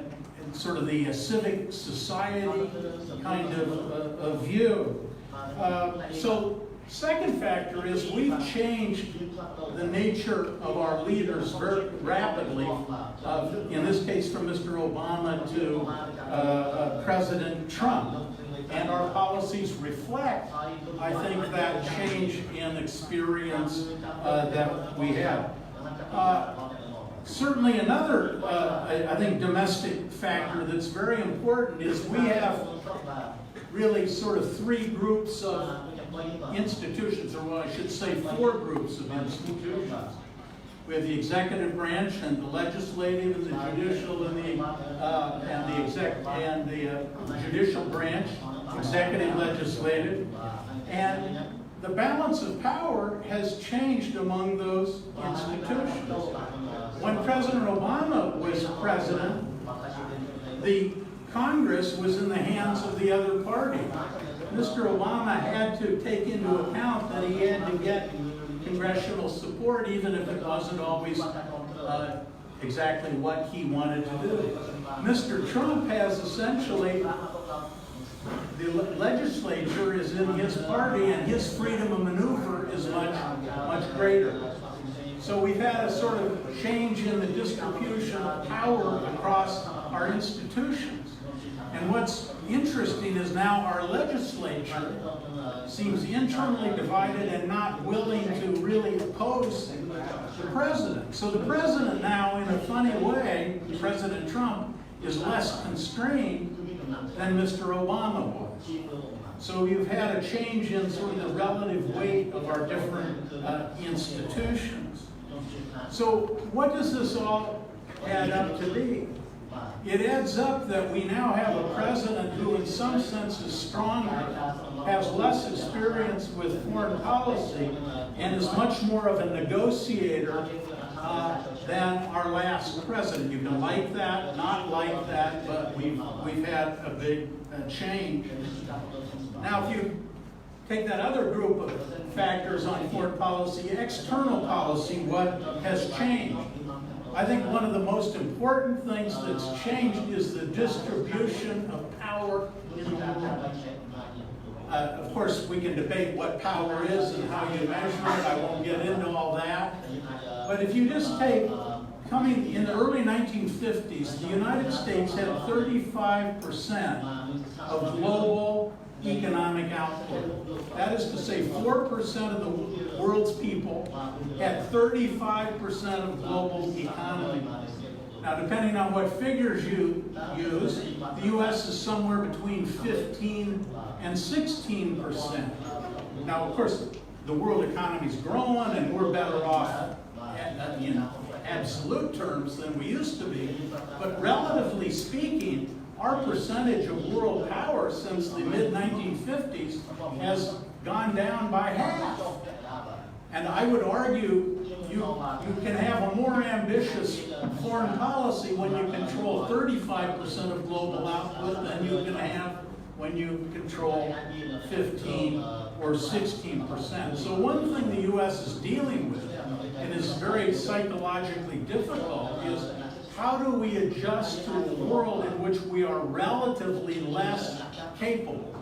[SPEAKER 3] sort of the civic society kind of view. So second factor is we've changed the nature of our leaders very rapidly, in this case from Mr. Obama to President Trump. And our policies reflect, I think, that change in experience that we have. Certainly another, I think, domestic factor that's very important is we have really sort of three groups of institutions, or I should say 4 groups of institutions. We have the executive branch and the legislative and the judicial and the judicial branch, executive, legislative, and the balance of power has changed among those institutions. When President Obama was president, the Congress was in the hands of the other party. Mr. Obama had to take into account that he had to get congressional support, even if it wasn't always exactly what he wanted to do. Mr. Trump has essentially, the legislature is in his party, and his freedom of maneuver is much greater. So we've had a sort of change in the distribution of power across our institutions. And what's interesting is now our legislature seems internally divided and not willing to really oppose the president. So the president now, in a funny way, President Trump, is less constrained than Mr. Obama was. So you've had a change in sort of the relative weight of our different institutions. So what does this all add up to be? It adds up that we now have a president who in some sense is stronger, has less experience with foreign policy, and is much more of a negotiator than our last president. You can like that, not like that, but we've had a big change. Now, if you take that other group of factors on foreign policy, external policy, what has changed? I think one of the most important things that's changed is the distribution of power in the world. Of course, we can debate what power is and how you measure it. I won't get into all that. But if you just take, coming in the early 1950s, the United States had 35% of global economic output. That is to say, 4% of the world's people had 35% of global economy. Now, depending on what figures you use, the U.S. is somewhere between 15 and 16%. Now, of course, the world economy is growing, and we're better off in absolute terms than we used to be. But relatively speaking, our percentage of world power since the mid-1950s has gone down by half. And I would argue you can have a more ambitious foreign policy when you control 35% of global output than you can have when you control 15 or 16%. So one thing the U.S. is dealing with, and is very psychologically difficult, is how do we adjust to a world in which we are relatively less capable?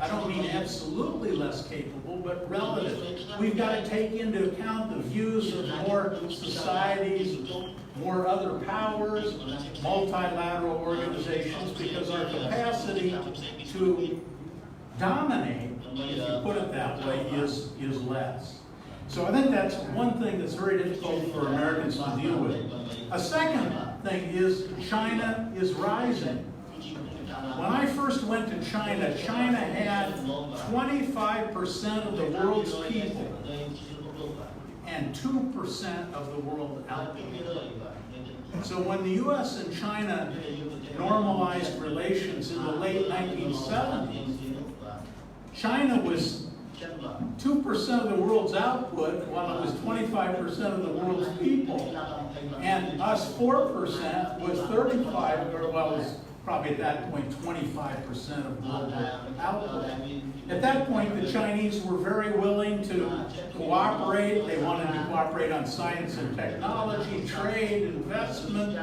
[SPEAKER 3] I don't mean absolutely less capable, but relative. We've got to take into account the views of more societies, more other powers, multilateral organizations, because our capacity to dominate, if you put it that way, is less. So I think that's one thing that's very difficult for Americans to deal with. A second thing is China is rising. When I first went to China, China had 25% of the world's people and 2% of the world output. So when the U.S. and China normalized relations in the late 1970s, China was 2% of the world's output, while it was 25% of the world's people. And us 4% was 35, or well, it was probably at that point 25% of global output. At that point, the Chinese were very willing to cooperate. They wanted to cooperate on science and technology, trade, investment,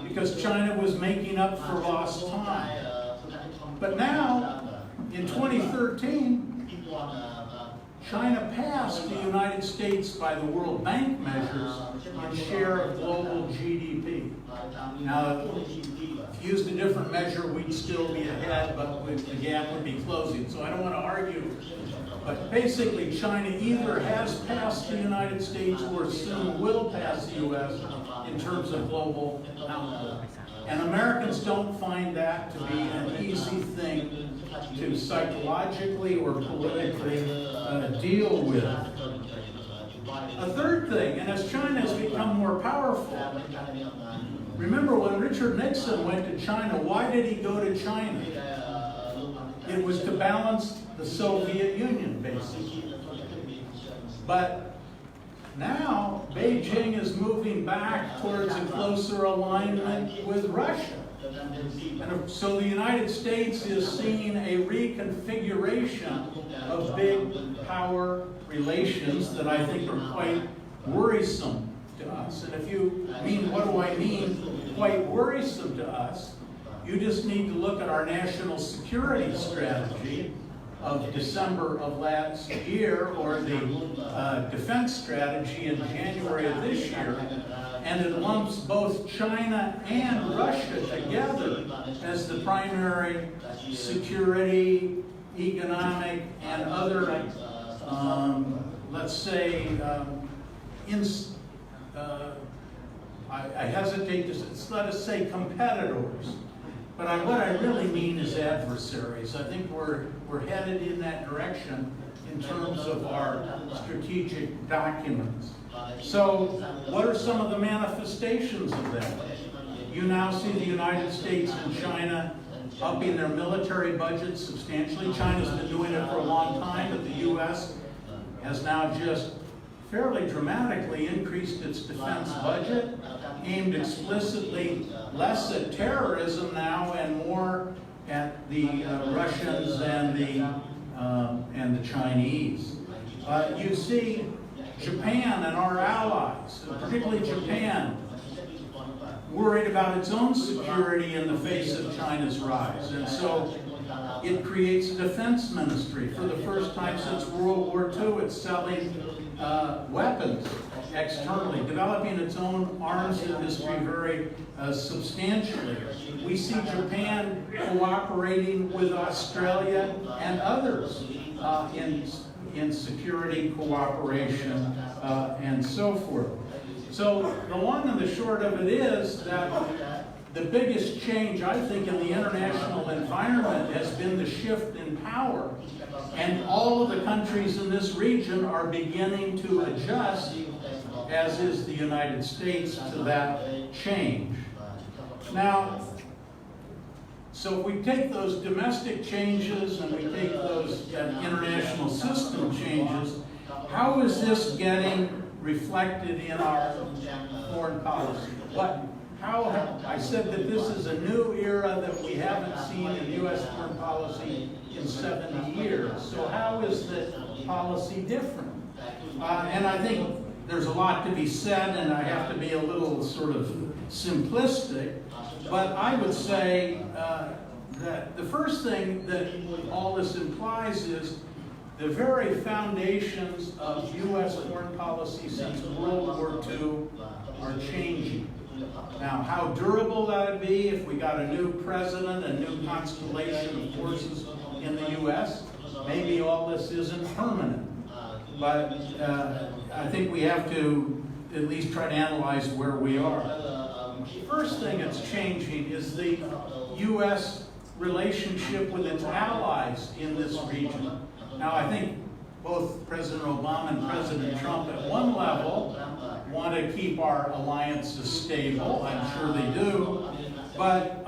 [SPEAKER 3] because China was making up for lost time. But now, in 2013, China passed the United States by the World Bank measures in share of global GDP. Now, if you used a different measure, we'd still be ahead, but the gap would be closing. So I don't want to argue. But basically, China either has passed the United States or soon will pass the U.S. in terms of global output. And Americans don't find that to be an easy thing to psychologically or politically deal with. A third thing, and as China has become more powerful, remember when Richard Nixon went to China, why did he go to China? It was to balance the Soviet Union, basically. But now, Beijing is moving back towards a closer alignment with Russia. And so the United States is seeing a reconfiguration of big power relations that I think are quite worrisome to us. And if you mean, what do I mean, quite worrisome to us, you just need to look at our national security strategy of December of last year, or the defense strategy in January of this year, and it lumps both China and Russia together as the primary security, economic, and other, let's say, I hesitate to, let us say, competitors. But what I really mean is adversaries. I think we're headed in that direction in terms of our strategic documents. So what are some of the manifestations of that? You now see the United States and China upping their military budgets substantially. China's been doing it for a long time, but the U.S. has now just fairly dramatically increased its defense budget, aimed explicitly less at terrorism now and more at the Russians and the Chinese. You see Japan and our allies, particularly Japan, worried about its own security in the face of China's rise. And so it creates a defense ministry. For the first time since World War II, it's selling weapons externally, developing its own arms industry very substantially. We see Japan cooperating with Australia and others in security cooperation and so forth. So the long and the short of it is that the biggest change, I think, in the international environment has been the shift in power. And all of the countries in this region are beginning to adjust, as is the United States, to that change. Now, So if we take those domestic changes and we take those international system changes, how is this getting reflected in our foreign policy? I said that this is a new era that we haven't seen in U.S. foreign policy in 70 years. So how is the policy different? And I think there's a lot to be said, and I have to be a little sort of simplistic, but I would say that the first thing that all this implies is the very foundations of U.S. foreign policy since World War II are changing. Now, how durable that would be if we got a new president, a new constellation of forces in the U.S., maybe all this isn't permanent. But I think we have to at least try to analyze where we are. The first thing that's changing is the U.S. relationship with its allies in this region. Now, I think both President Obama and President Trump at one level want to keep our alliances stable. I'm sure they do. But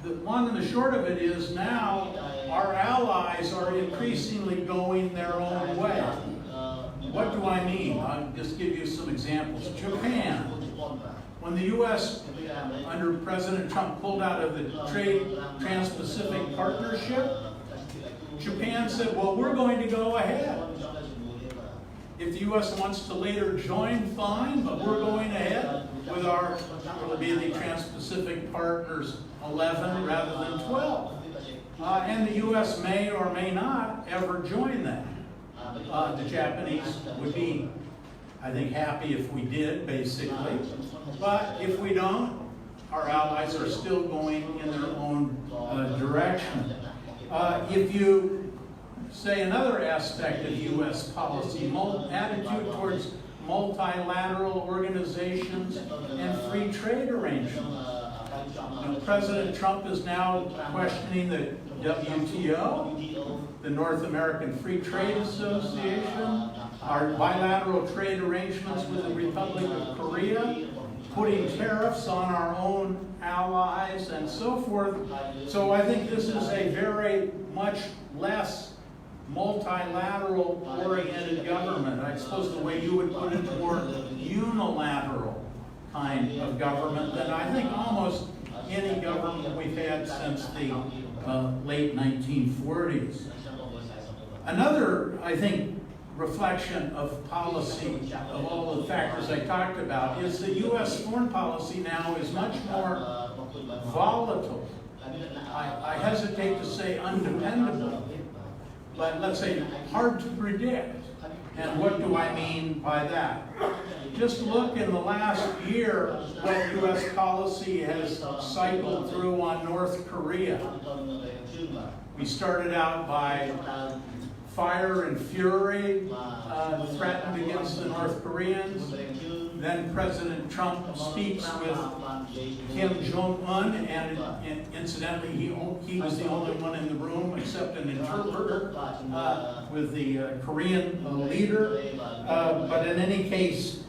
[SPEAKER 3] the long and the short of it is now our allies are increasingly going their own way. What do I mean? I'll just give you some examples. Japan. When the U.S. under President Trump pulled out of the Trans-Pacific Partnership, Japan said, well, we're going to go ahead. If the U.S. wants to later join, fine, but we're going ahead with our, will be the Trans-Pacific Partners 11 rather than 12. And the U.S. may or may not ever join that. The Japanese would be, I think, happy if we did, basically. But if we don't, our allies are still going in their own direction. If you say another aspect of U.S. policy, attitude towards multilateral organizations and free trade arrangements. President Trump is now questioning the WTO, the North American Free Trade Association, our bilateral trade arrangements with the Republic of Korea, putting tariffs on our own allies and so forth. So I think this is a very much less multilateral oriented government. I suppose the way you would put it, more unilateral kind of government than I think almost any government we've had since the late 1940s. Another, I think, reflection of policy, of all the factors I talked about, is that U.S. foreign policy now is much more volatile. I hesitate to say undependable, but let's say hard to predict. And what do I mean by that? Just look in the last year what U.S. policy has cycled through on North Korea. We started out by fire and fury threatened against the North Koreans. Then President Trump speaks with Kim Jong-un, and incidentally, he was the only one in the room except an interpreter with the Korean leader. But in any case,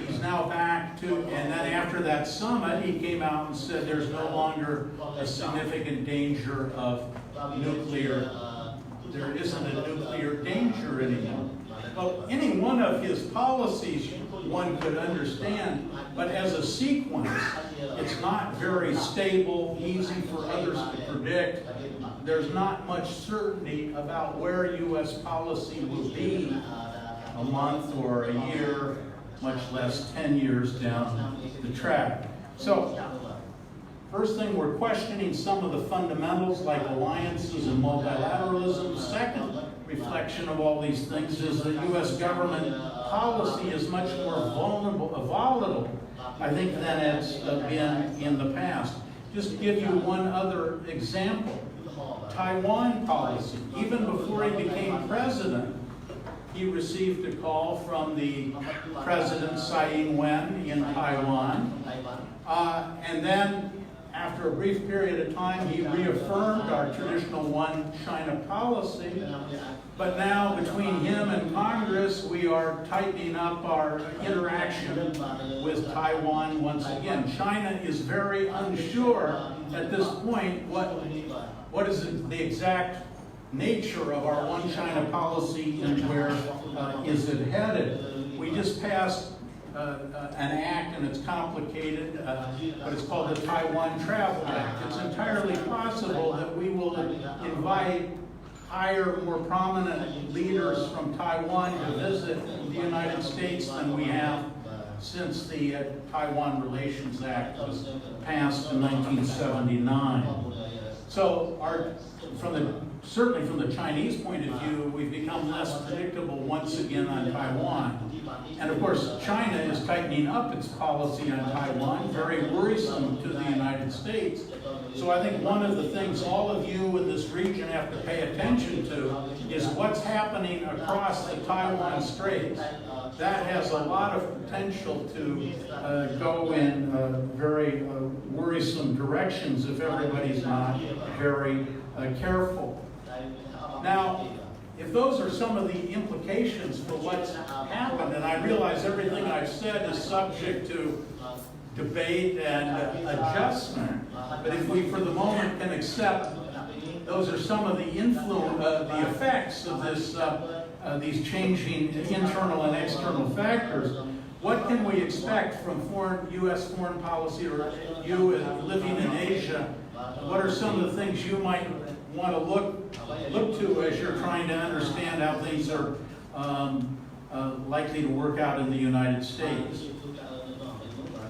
[SPEAKER 3] he's now back to, and then after that summit, he came out and said there's no longer a significant danger of nuclear. There isn't a nuclear danger anymore. Well, any one of his policies one could understand, but as a sequence, it's not very stable, easy for others to predict. There's not much certainty about where U.S. policy will be a month or a year, much less 10 years down the track. So, first thing, we're questioning some of the fundamentals like alliances and multilateralism. Second reflection of all these things is that U.S. government policy is much more volatile, I think, than it's been in the past. Just to give you one other example, Taiwan policy. Even before he became president, he received a call from the President Tsai Ing-wen in Taiwan. And then after a brief period of time, he reaffirmed our traditional one China policy. But now, between him and Congress, we are tightening up our interaction with Taiwan once again. China is very unsure at this point what is the exact nature of our one China policy and where is it headed. We just passed an act, and it's complicated, but it's called the Taiwan Travel Act. It's entirely possible that we will invite higher, more prominent leaders from Taiwan to visit the United States than we have since the Taiwan Relations Act was passed in 1979. So certainly from the Chinese point of view, we've become less predictable once again on Taiwan. And of course, China is tightening up its policy on Taiwan, very worrisome to the United States. So I think one of the things all of you in this region have to pay attention to is what's happening across the Taiwan Straits. That has a lot of potential to go in very worrisome directions if everybody's not very careful. Now, if those are some of the implications for what's happened, and I realize everything I've said is subject to debate and adjustment, but if we for the moment can accept those are some of the the effects of this, these changing internal and external factors, what can we expect from U.S. foreign policy, or you living in Asia? What are some of the things you might want to look to as you're trying to understand how things are likely to work out in the United States?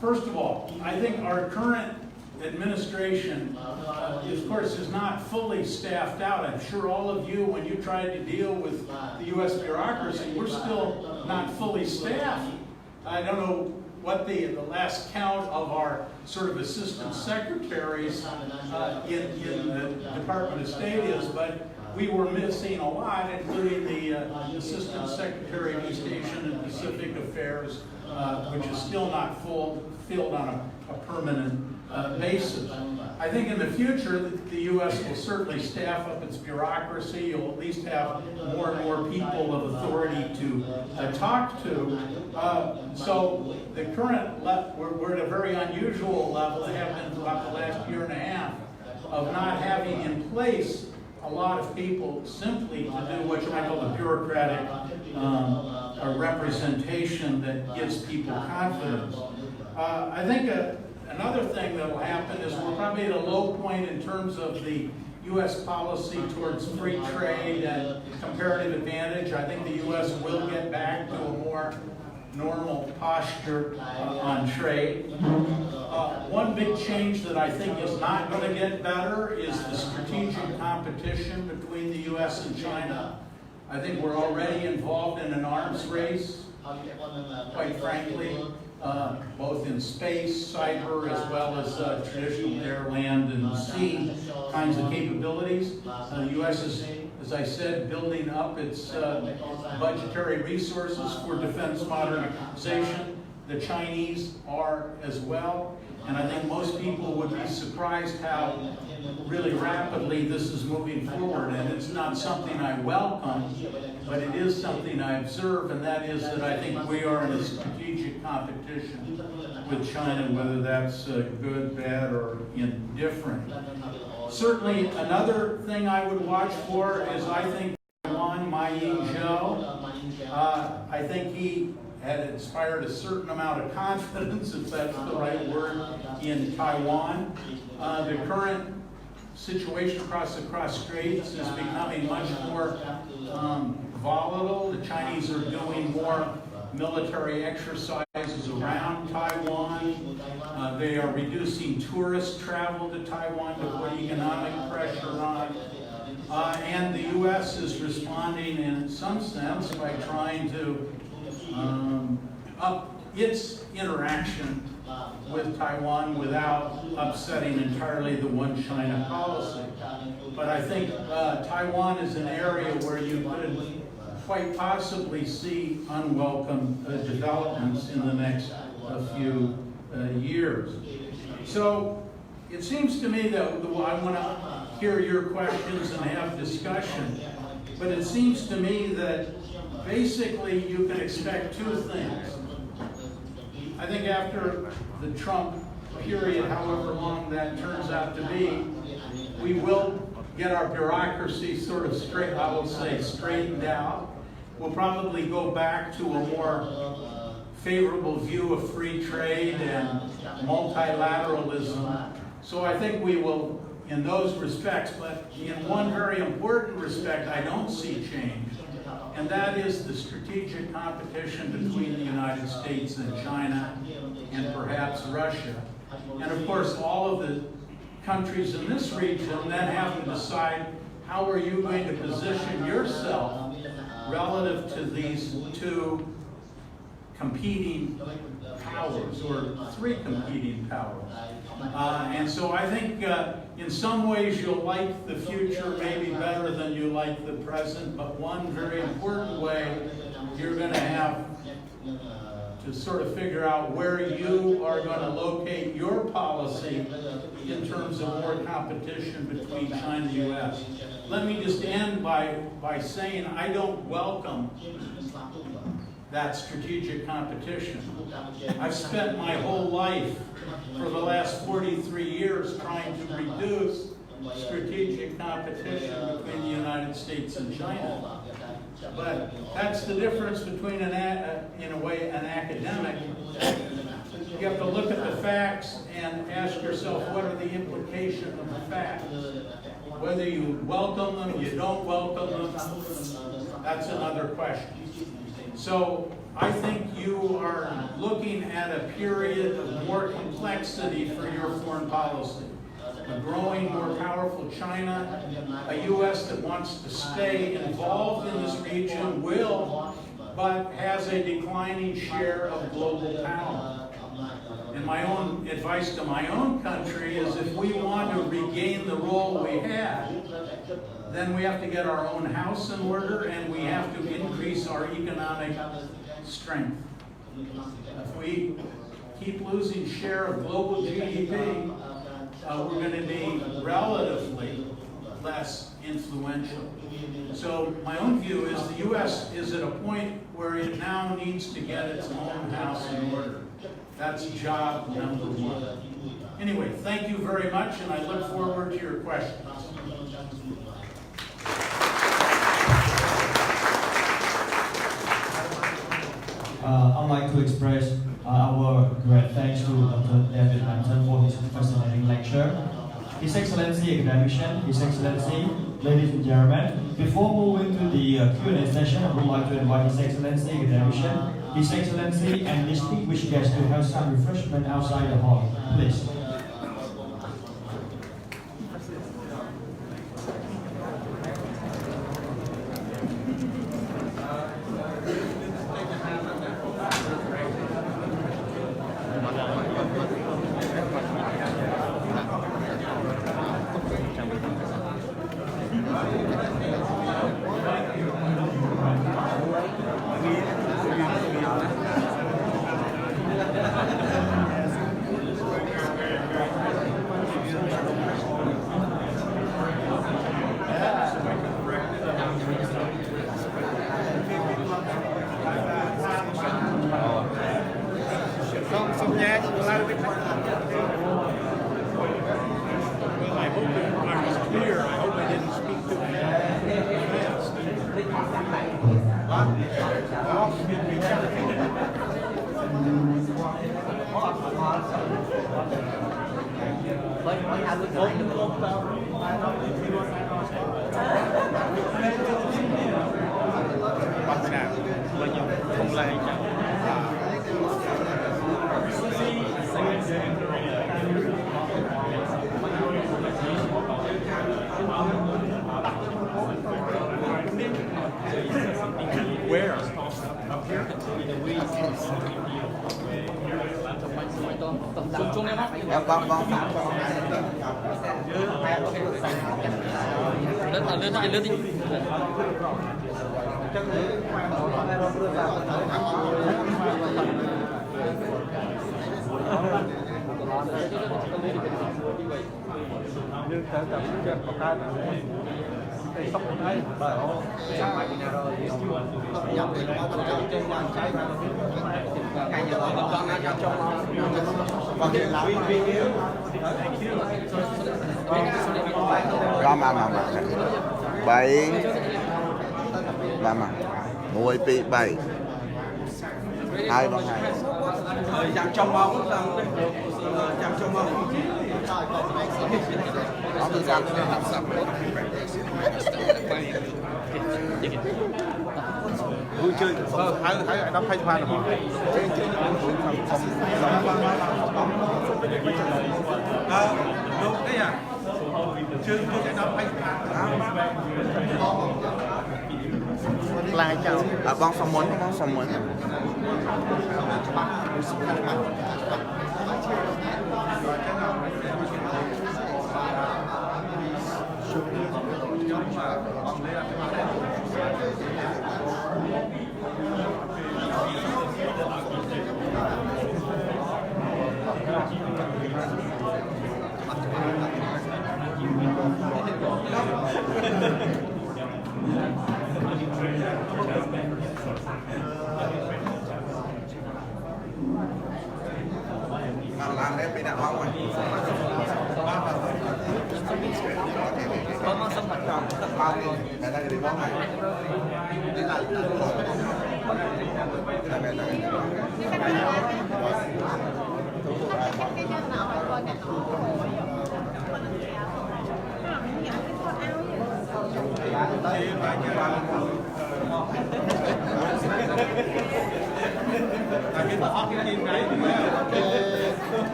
[SPEAKER 3] First of all, I think our current administration, of course, is not fully staffed out. I'm sure all of you, when you tried to deal with the U.S. bureaucracy, we're still not fully staffed. I don't know what the last count of our sort of assistant secretaries in the Department of State is, but we were missing a lot, including the Assistant Secretary of East Asian and Pacific Affairs, which is still not filled on a permanent basis. I think in the future, the U.S. will certainly staff up its bureaucracy. You'll at least have more and more people of authority to talk to. So the current, we're at a very unusual level, that have been for about the last year and a half, of not having in place a lot of people simply to do what you might call the bureaucratic representation that gives people confidence. I think another thing that will happen is we're probably at a low point in terms of the U.S. policy towards free trade and comparative advantage. I think the U.S. will get back to a more normal posture on trade. One big change that I think is not going to get better is the strategic competition between the U.S. and China. I think we're already involved in an arms race, quite frankly, both in space, cyber, as well as traditional air, land, and sea kinds of capabilities. The U.S. is, as I said, building up its budgetary resources for defense modernization. The Chinese are as well. And I think most people would be surprised how really rapidly this is moving forward. And it's not something I welcome, but it is something I observe, and that is that I think we are in a strategic competition with China, whether that's good, bad, or indifferent. Certainly, another thing I would watch for is, I think, Taiwan, Ma Ying-jeou. I think he had inspired a certain amount of confidence, if that's the right word, in Taiwan. The current situation across the straits is becoming much more volatile. The Chinese are doing more military exercises around Taiwan. They are reducing tourist travel to Taiwan to put economic pressure on. And the U.S. is responding in some sense by trying to up its interaction with Taiwan without upsetting entirely the one China policy. But I think Taiwan is an area where you could quite possibly see unwelcome developments in the next few years. So it seems to me that I want to hear your questions and have discussion, but it seems to me that basically you can expect two things. I think after the Trump period, however long that turns out to be, we will get our bureaucracy sort of straightened out. We'll probably go back to a more favorable view of free trade and multilateralism. So I think we will, in those respects, but in one very important respect, I don't see change, and that is the strategic competition between the United States and China, and perhaps Russia. And of course, all of the countries in this region then have to decide how are you going to position yourself relative to these two competing powers, or three competing powers. And so I think in some ways you'll like the future maybe better than you like the present, but one very important way you're going to have to sort of figure out where you are going to locate your policy in terms of more competition between China and the U.S. Let me just end by saying I don't welcome that strategic competition. I've spent my whole life for the last 43 years trying to reduce strategic competition between the United States and China. But that's the difference between, in a way, an academic. You have to look at the facts and ask yourself, what are the implications of the facts? Whether you welcome them, you don't welcome them, that's another question. So I think you are looking at a period of more complexity for your foreign policy. A growing, more powerful China, a U.S. that wants to stay involved in this region but has a declining share of global power. And my own advice to my own country is if we want to regain the role we had, then we have to get our own house in order and we have to increase our economic strength. If we keep losing share of global GDP, we're going to be relatively less influential. So my own view is the U.S. is at a point where it now needs to get its own house in order. That's job number one. Anyway, thank you very much, and I look forward to your questions.
[SPEAKER 1] I'd like to express our great thanks to Dr. David Anthem for his fascinating lecture. His Excellency Academician, His Excellency, ladies and gentlemen, before moving to the Q&A session, I would like to invite His Excellency Academician, His Excellency, and distinguished guests to have some refreshment outside the hall. Please.
[SPEAKER 3] Where? Up here?
[SPEAKER 4] bảy làm à mùi pi bảy hai bằng hai
[SPEAKER 2] chạm trong bóng chạm trong bóng
[SPEAKER 4] nó từ sang
[SPEAKER 2] vui chơi thấy đắp hay phan rồi đúng đấy à chơi tôi sẽ đắp hay
[SPEAKER 4] lại chào bong sông muốn làm đấy bị đạn bóng rồi bóng sông mặt tròn tập bao rồi người ta đi bóng này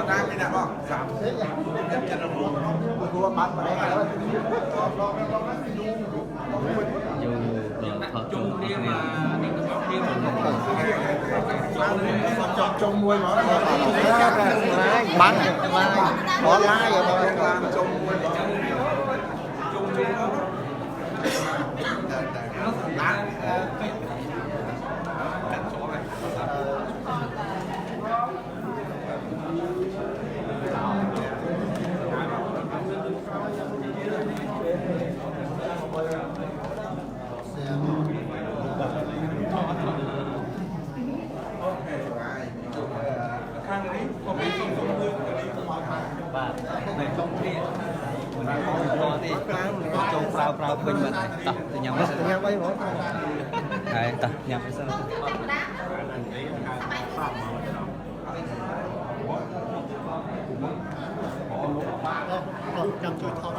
[SPEAKER 4] đang bị đạn bóng giảm chân là cua bắn vào đây
[SPEAKER 2] chung đi mà
[SPEAKER 4] trong môi nó bắn có lai rồi làm trong môi
[SPEAKER 5] này không thì có thì trông phao bình vận này tập thì nhắm bay rồi đấy tập nhắm sao
[SPEAKER 4] trong chuỗi thon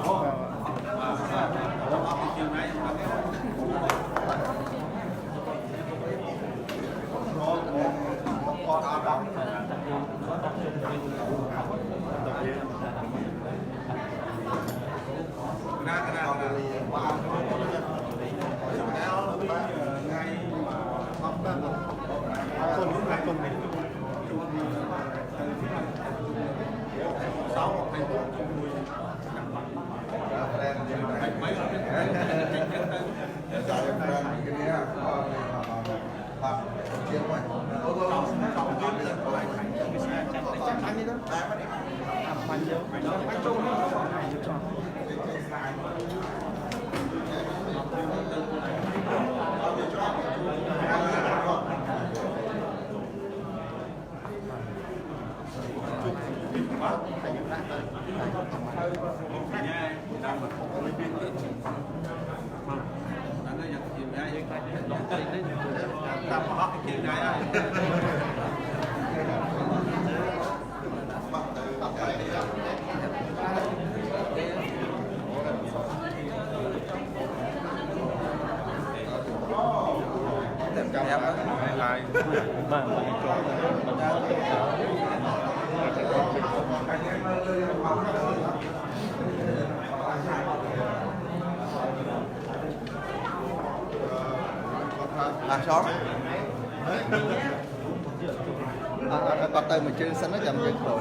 [SPEAKER 4] Còn tới một chương sân nó chậm chậm rồi.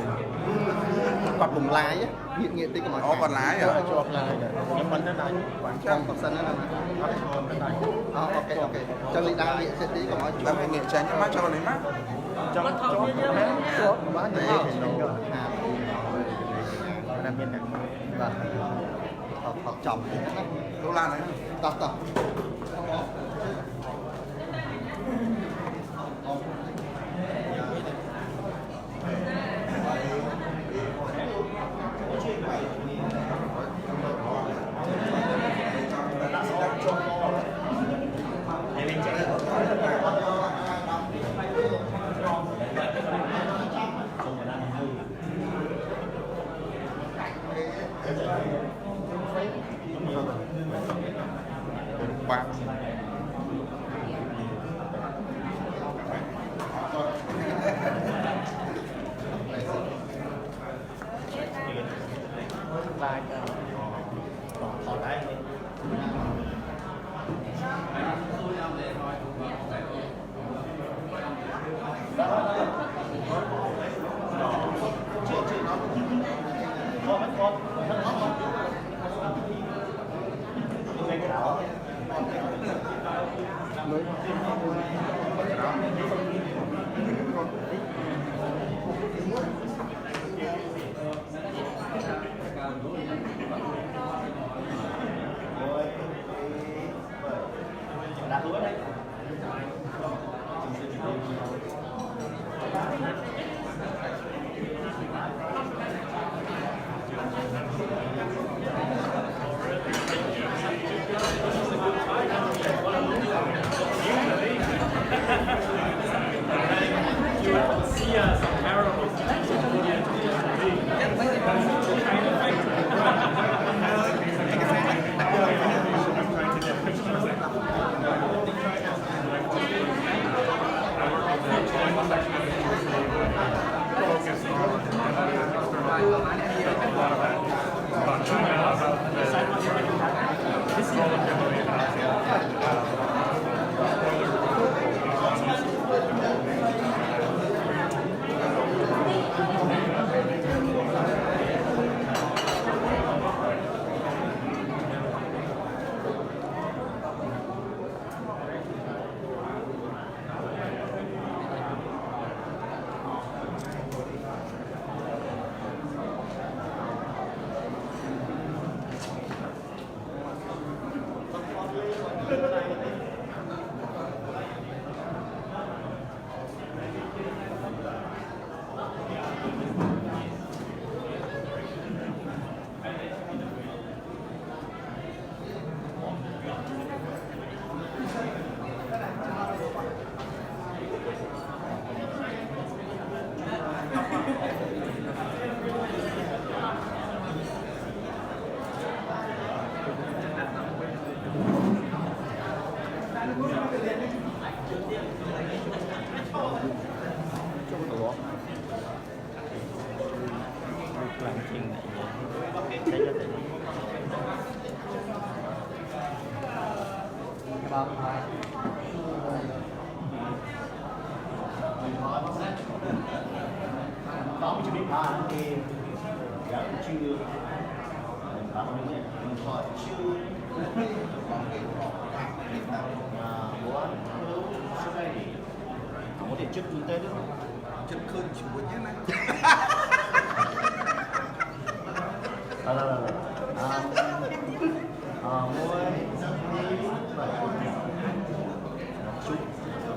[SPEAKER 4] Còn bùng lái á, nghĩa tí cái món. Còn lái à? Cho lái. Nhưng mình nó này, còn sân nó này. Ok. Cho lý đăng nghĩa sẽ tí cái món. Đăng nghĩa chén cho mắt cho lấy mắt. Cho mắt này thì nó làm nhân này. Vâng. Học chồng đâu làm đấy. Tập. Bạn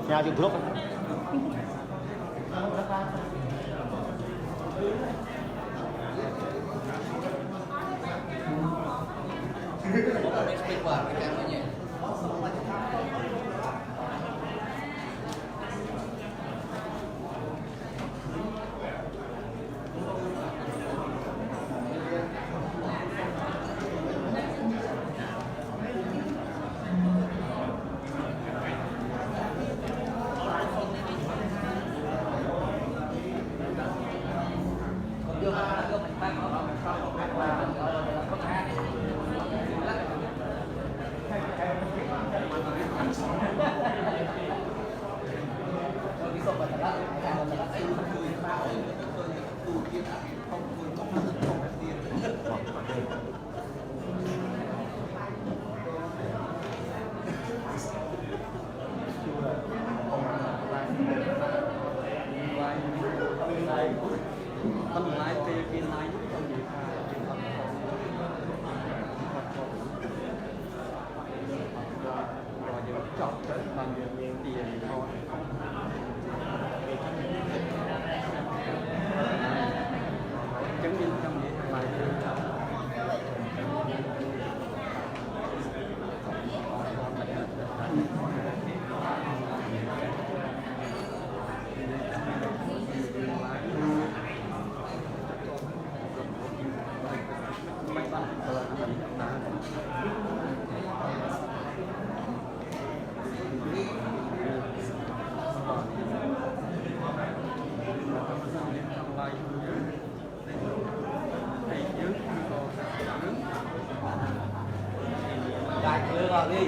[SPEAKER 4] nhà dùng group
[SPEAKER 6] អ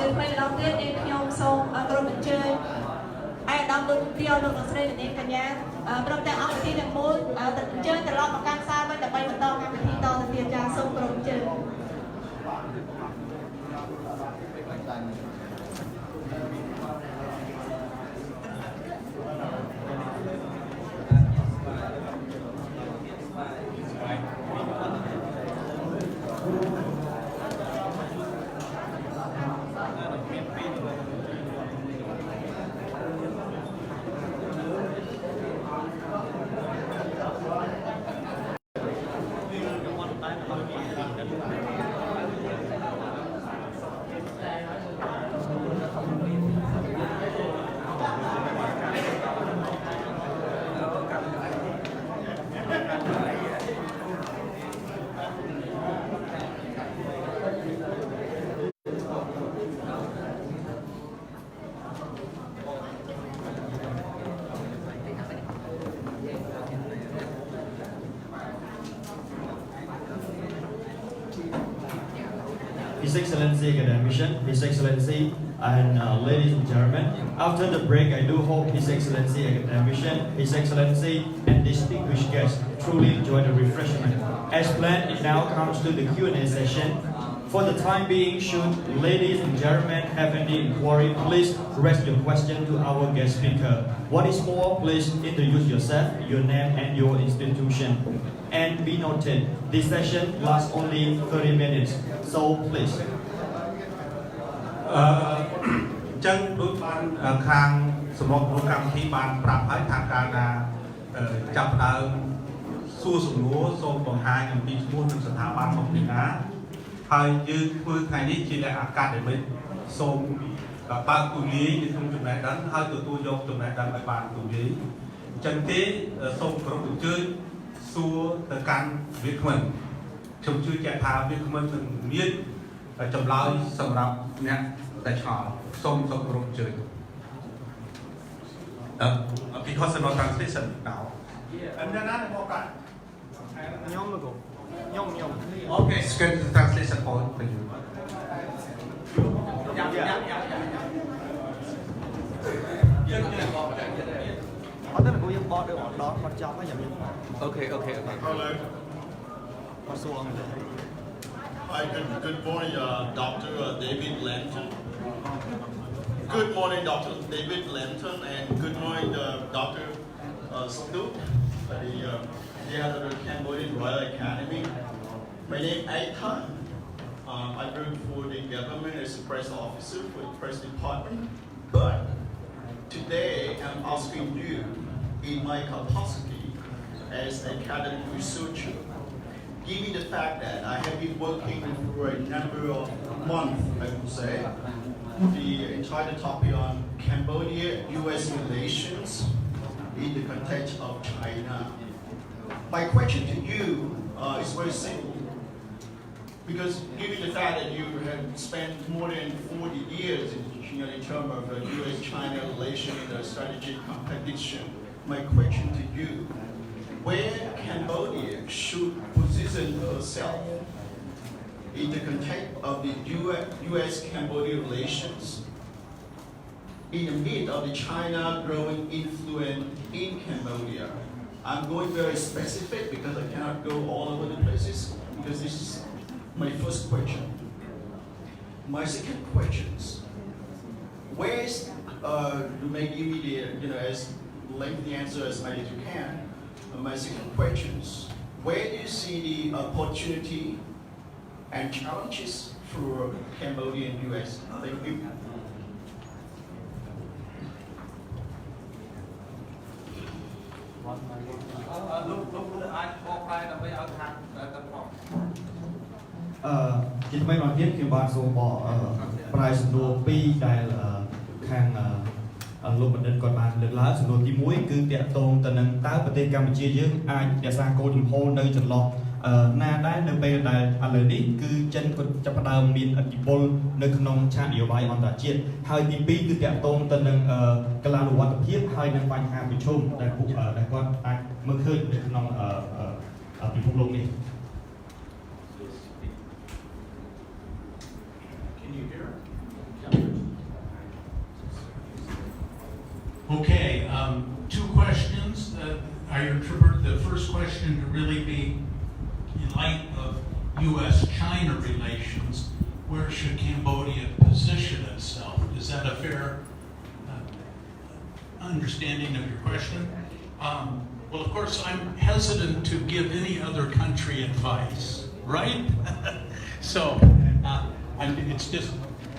[SPEAKER 6] ជាថ្មីម្ដងទៀតនាងខ្ញុំសូមគោរពអញ្ជើញអាយដាមលោកទាវលោកស្រីនាងកញ្ញាព្រមទាំងអង្គវិធីទាំងមូលអញ្ជើញត្រឡប់មកកាន់សាលវិញដើម្បីបន្តកម្មវិធីតទៅទៀតចាសូមគោរពអញ្ជើញ
[SPEAKER 1] His Excellency Academician, His Excellency and ladies and gentlemen, after the break I do hope His Excellency Academician, His Excellency and distinguished guests truly enjoy the refreshment. As planned, it now comes to the Q&A session. For the time being, should ladies and gentlemen have any inquiry, please raise your question to our guest speaker. What is more, please introduce yourself, your name and your institution. And be noted, this session lasts only 30 minutes, so please.
[SPEAKER 7] ចឹងដូចបានខាងសម្រុកក្នុងកម្មវិធីបានប្រាប់ឲ្យខាងការណាចាប់ផ្ដើមសួរសំណួរសូមបង្ហាញអំពីឈ្មោះនិងស្ថាប័នមកពីណាហើយយើងធ្វើថ្ងៃនេះជាលក្ខអាកាដេមិកសូមបើកទូលាយក្នុងចំណេះដឹងហើយទទួលយកចំណេះដឹងឲ្យបានទូលាយអញ្ចឹងទេសូមគោរពអញ្ជើញសួរទៅកាន់វាគ្មិនខ្ញុំជឿជាក់ថាវាគ្មិននឹងមានចម្លើយសម្រាប់អ្នកតែឆ្ងល់សូមគោរពអញ្ជើញbecause of no translation now and then I will back okay scan the translation for you
[SPEAKER 5] Okay.
[SPEAKER 8] Hello. Hi, good morning, Dr. David Lanton. Good morning, Dr. David Lanton, and good morning, Dr. Snoop, the head of the Cambodian Royal Academy. My name is Aita. I work for the government as a press officer for the press department. But today, I'm asking you, in my capacity as an academic researcher, given the fact that I have been working for a number of months, I would say, the entire topic on Cambodia-US relations in the context of China. My question to you is very simple. Because given the fact that you have spent more than 40 years in terms of US-China relation in a strategic competition, my question to you, where Cambodia should position herself in the context of the US-Cambodia relations in the midst of the China growing influence in Cambodia? I'm going very specific because I cannot go all over the places because this is my first question. My second question is, where is, you may give me the, as lengthy answer as much as you can. My second question is, where do you see the opportunity and challenges for Cambodia and US? Thank you.
[SPEAKER 1] Chị mấy bạn biết khi bạn số bỏ price đồ pi đại là khang lúc mình đến còn bạn được lá số đồ tí muối cứ tiện tôn tận năng táo và tây Campuchia dưới ai để sang cô chùm hô nơi chật lọt na đá nơi bây đại lời đi cứ chân của chấp đào miền ở kỳ pol nơi khung cha điều bài on đã chết hai tí pi cứ tiện tôn tận năng cái là đồ tập hiếp hai năng bánh hàng bị chôm đại phụ đại con ai mơ khơi nơi khung ở kỳ phúc lông đi.
[SPEAKER 3] Can you hear? Okay, two questions. I interpret the first question to really be in light of U.S.-China relations. Where should Cambodia position itself? Is that a fair understanding of your question? Well, of course, I'm hesitant to give any other country advice, right? So, it's just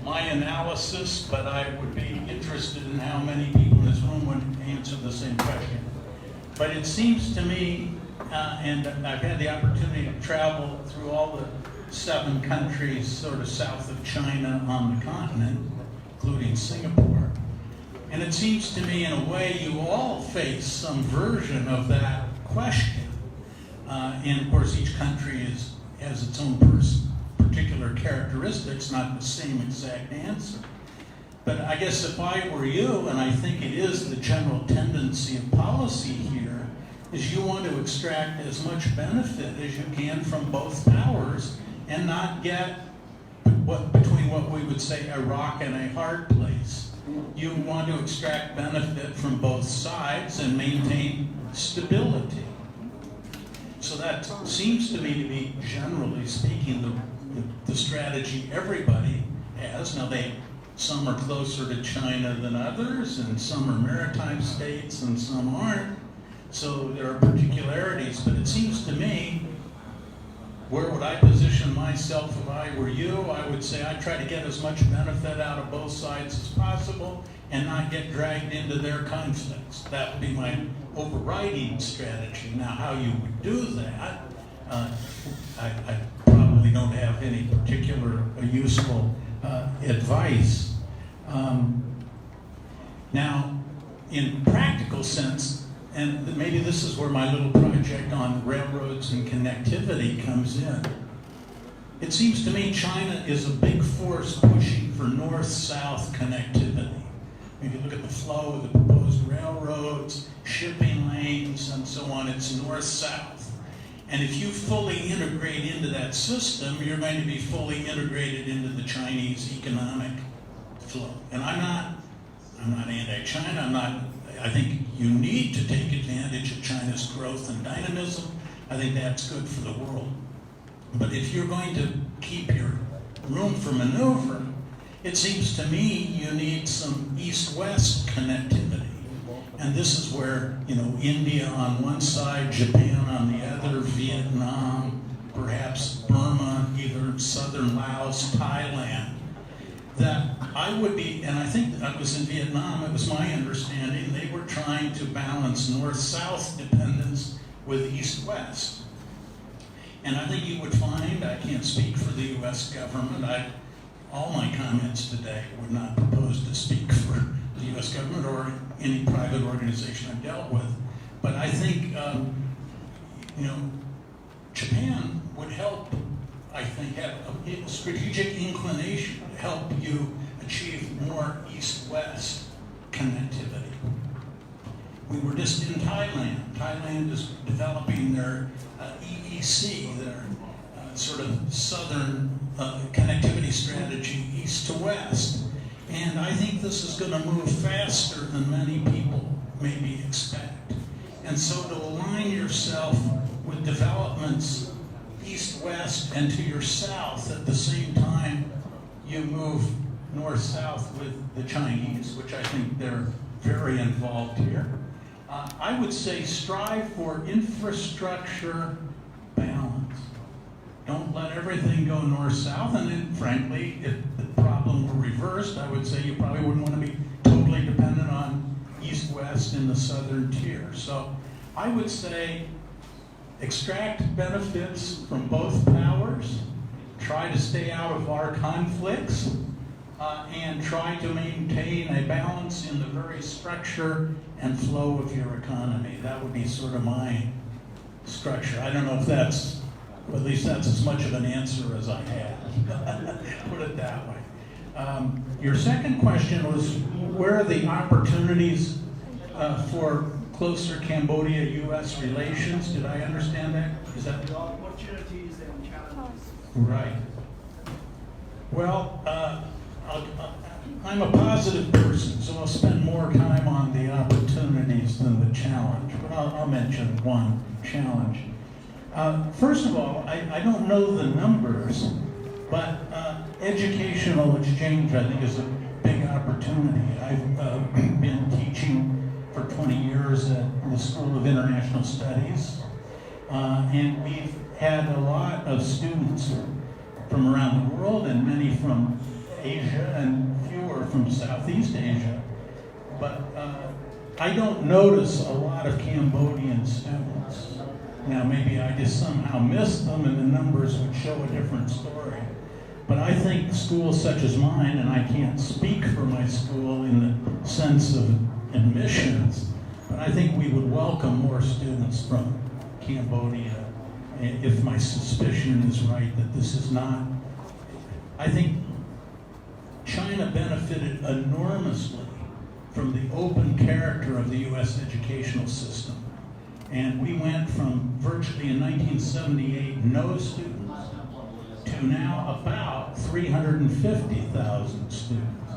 [SPEAKER 3] my analysis, but I would be interested in how many people in this room would answer the same question. But it seems to me, and I've had the opportunity to travel through all the 7 countries sort of south of China on the continent, including Singapore. And it seems to me, in a way, you all face some version of that question. And of course, each country has its own particular characteristics, not the same exact answer. But I guess if I were you, and I think it is the general tendency of policy here, is you want to extract as much benefit as you can from both powers and not get between what we would say a rock and a hard place. You want to extract benefit from both sides and maintain stability. So that seems to me to be, generally speaking, the strategy everybody has. Now, some are closer to China than others, and some are maritime states and some aren't. So there are particularities, but it seems to me, where would I position myself if I were you? I would say I'd try to get as much benefit out of both sides as possible and not get dragged into their conflicts. That would be my overriding strategy. Now, how you would do that, I probably don't have any particular useful advice. Now, in practical sense, and maybe this is where my little project on railroads and connectivity comes in. It seems to me China is a big force pushing for north-south connectivity. If you look at the flow of the proposed railroads, shipping lanes, and so on, it's north-south. And if you fully integrate into that system, you're going to be fully integrated into the Chinese economic flow. And I'm not anti-China, I think you need to take advantage of China's growth and dynamism. I think that's good for the world. But if you're going to keep your room for maneuver, it seems to me you need some east-west connectivity. And this is where, India on one side, Japan on the other, Vietnam, perhaps Burma, either southern Laos, Thailand, that I would be, and I think I was in Vietnam, it was my understanding, they were trying to balance north-south dependence with east-west. And I think you would find, I can't speak for the U.S. government, all my comments today would not propose to speak for the U.S. government or any private organization I've dealt with. But I think, Japan would help, I think, have a strategic inclination to help you achieve more east-west connectivity. We were just in Thailand. Thailand is developing their EEC, their sort of southern connectivity strategy, east to west. And I think this is going to move faster than many people maybe expect. And so to align yourself with developments east-west and to your south at the same time you move north-south with the Chinese, which I think they're very involved here. I would say strive for infrastructure balance. Don't let everything go north-south, and then, frankly, if the problem were reversed, I would say you probably wouldn't want to be totally dependent on east-west in the southern tier. So I would say extract benefits from both powers, try to stay out of our conflicts, and try to maintain a balance in the very structure and flow of your economy. That would be sort of my structure. I don't know if that's, at least that's as much of an answer as I have. Put it that way. Your second question was, where are the opportunities for closer Cambodia-U.S. relations? Did I understand that? Is that the opportunities and challenges? Right. Well, I'm a positive person, so I'll spend more time on the opportunities than the challenge, but I'll mention one challenge. First of all, I don't know the numbers, but educational exchange, I think, is a big opportunity. I've been teaching for 20 years at the School of International Studies, and we've had a lot of students from around the world and many from Asia and fewer from Southeast Asia. But I don't notice a lot of Cambodian students. Now, maybe I just somehow missed them and the numbers would show a different story. But I think schools such as mine, and I can't speak for my school in the sense of admissions, but I think we would welcome more students from Cambodia if my suspicion is right that this is not. I think China benefited enormously from the open character of the U.S. educational system. And we went from virtually in 1978 no students to now about 350,000 students.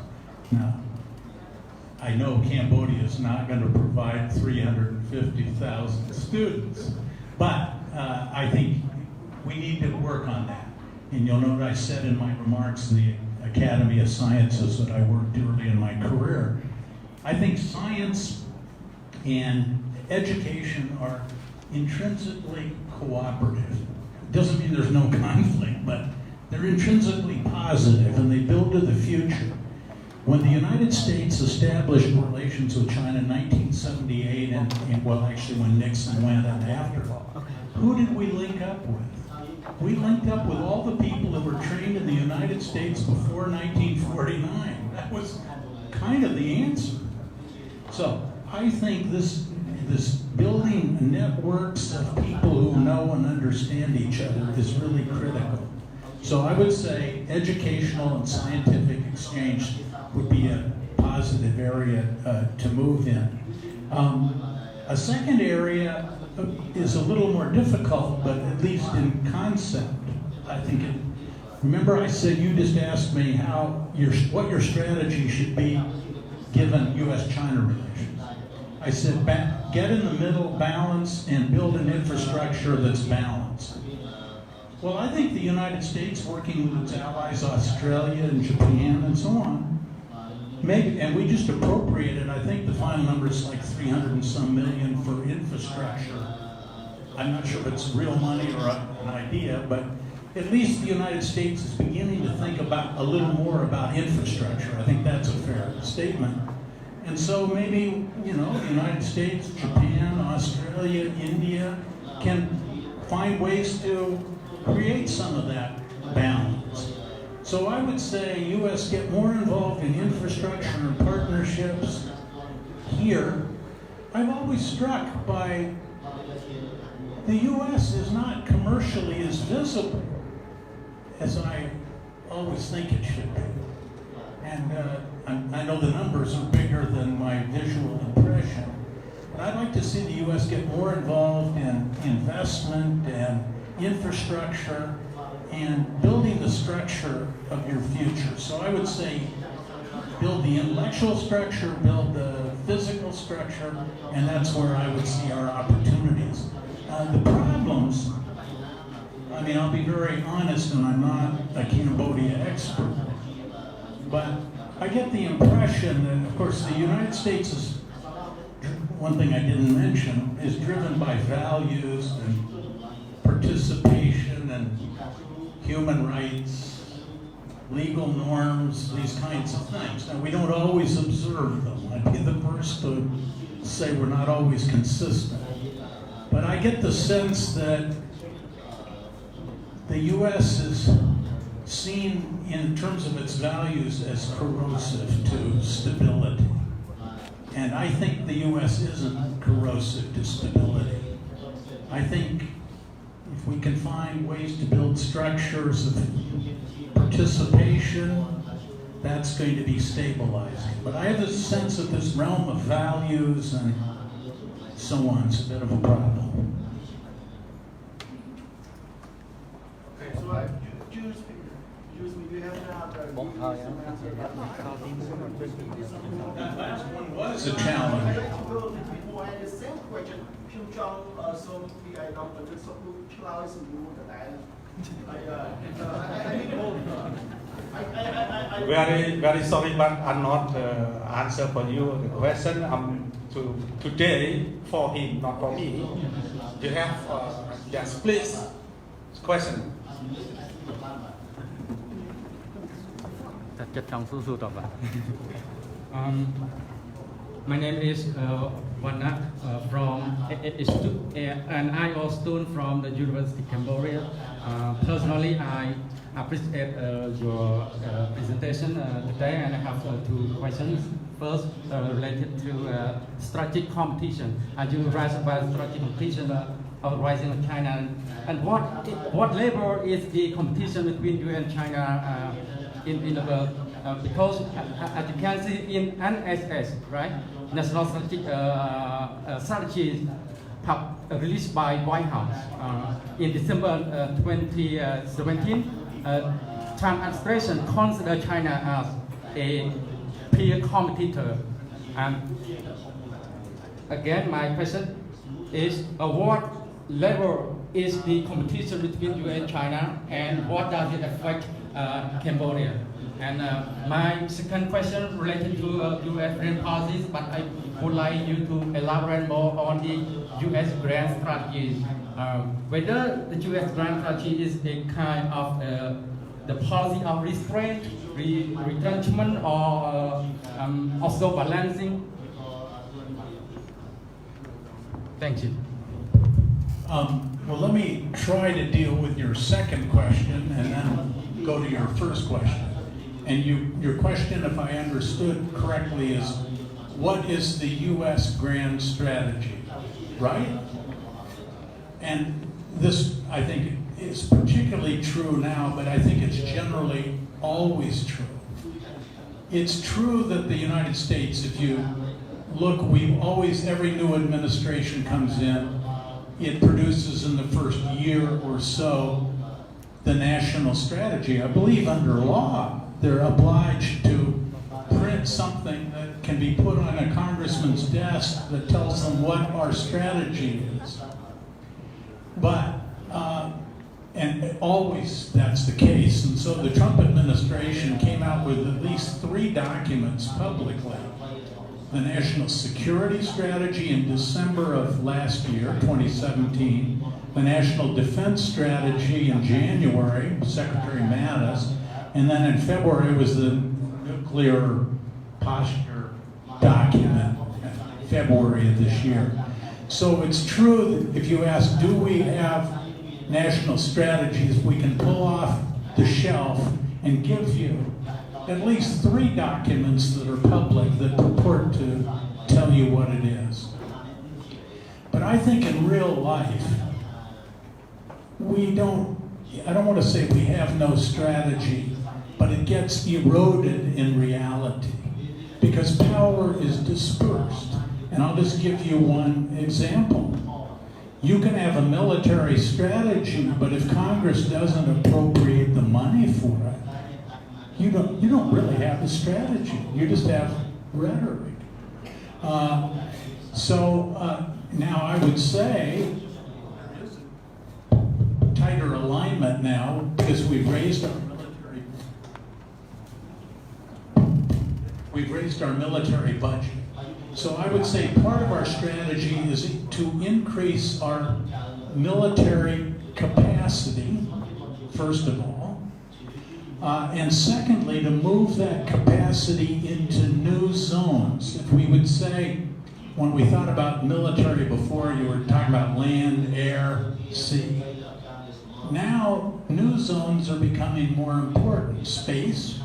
[SPEAKER 3] Now, I know Cambodia is not going to provide 350,000 students, but I think we need to work on that. And you'll note I said in my remarks in the Academy of Sciences that I worked early in my career. I think science and education are intrinsically cooperative. It doesn't mean there's no conflict, but they're intrinsically positive and they build to the future. When the United States established relations with China in 1978, and well, actually when Nixon went and after, who did we link up with? We linked up with all the people that were trained in the United States before 1949. That was kind of the answer. So I think this building networks of people who know and understand each other is really critical. So I would say educational and scientific exchange would be a positive area to move in. A second area is a little more difficult, but at least in concept, I think it. Remember, I said you just asked me what your strategy should be given U.S.-China relations. I said get in the middle, balance, and build an infrastructure that's balanced. Well, I think the United States, working with its allies, Australia and Japan and so on, maybe, and we just appropriated, I think the final number is like 300 and some million for infrastructure. I'm not sure if it's real money or an idea, but at least the United States is beginning to think about a little more about infrastructure. I think that's a fair statement. And so maybe, the United States, Japan, Australia, India can find ways to create some of that balance. So I would say U.S. get more involved in infrastructure and partnerships here. I'm always struck by the U.S. is not commercially as visible as I always think it should be. And I know the numbers are bigger than my visual impression. But I'd like to see the U.S. get more involved in investment and infrastructure and building the structure of your future. So I would say build the intellectual structure, build the physical structure, and that's where I would see our opportunities. The problems, I'll be very honest, and I'm not a Cambodia expert, but I get the impression that, of course, the United States is, one thing I didn't mention, is driven by values and participation and human rights, legal norms, these kinds of things. Now, we don't always observe them. I'd be the first to say we're not always consistent. But I get the sense that the U.S. is seen in terms of its values as corrosive to stability. And I think the U.S. isn't corrosive to stability. I think if we can find ways to build structures of participation, that's going to be stabilizing. But I have a sense that this realm of values and so on is a bit of a problem.
[SPEAKER 9] Okay, so excuse me, you have now
[SPEAKER 3] was a challenge.
[SPEAKER 7] Very sorry, but I'm not answer for you the question. Today for him, not for me. You have yes, please question.
[SPEAKER 9] My name is Wanak and I was student from the University of Cambodia. Personally, I appreciate your presentation today, and I have two questions. First, related to strategic competition. As you raised about strategic competition of rising in China, and what level is the competition between you and China in the world? Because as you can see in NSS, right, National Strategy released by White House in December 2017, Trump administration considered China as a peer competitor. And again, my question is, what level is the competition between you and China, and what does it affect Cambodia? And my second question related to U.S. foreign policies, but I would like you to elaborate more on the U.S. grand strategy. Whether the U.S. grand strategy is a kind of the policy of restraint, retrenchment, or also balancing. Thank you.
[SPEAKER 3] Well, let me try to deal with your second question and then go to your first question. And your question, if I understood correctly, is what is the U.S. grand strategy, right? And this, I think, is particularly true now, but I think it's generally always true. It's true that the United States, if you look, every new administration comes in, it produces in the first year or so the national strategy. I believe under law, they're obliged to print something that can be put on a congressman's desk that tells them what our strategy is. But, and always that's the case. And so the Trump administration came out with at least 3 documents publicly. The National Security Strategy in December of last year, 2017. The National Defense Strategy in January, Secretary Mattis. And then in February was the nuclear posture document, February of this year. So it's true that if you ask, do we have national strategies we can pull off the shelf and give you at least 3 documents that are public that purport to tell you what it is. But I think in real life, I don't want to say we have no strategy, but it gets eroded in reality because power is dispersed. And I'll just give you one example. You can have a military strategy, but if Congress doesn't appropriate the money for it, you don't really have a strategy. You just have rhetoric. Now I would say there is a tighter alignment now because we've raised our military budget. So I would say part of our strategy is to increase our military capacity, first of all, and secondly, to move that capacity into new zones. If we would say, when we thought about military before, you were talking about land, air, sea. Now, new zones are becoming more important. Space.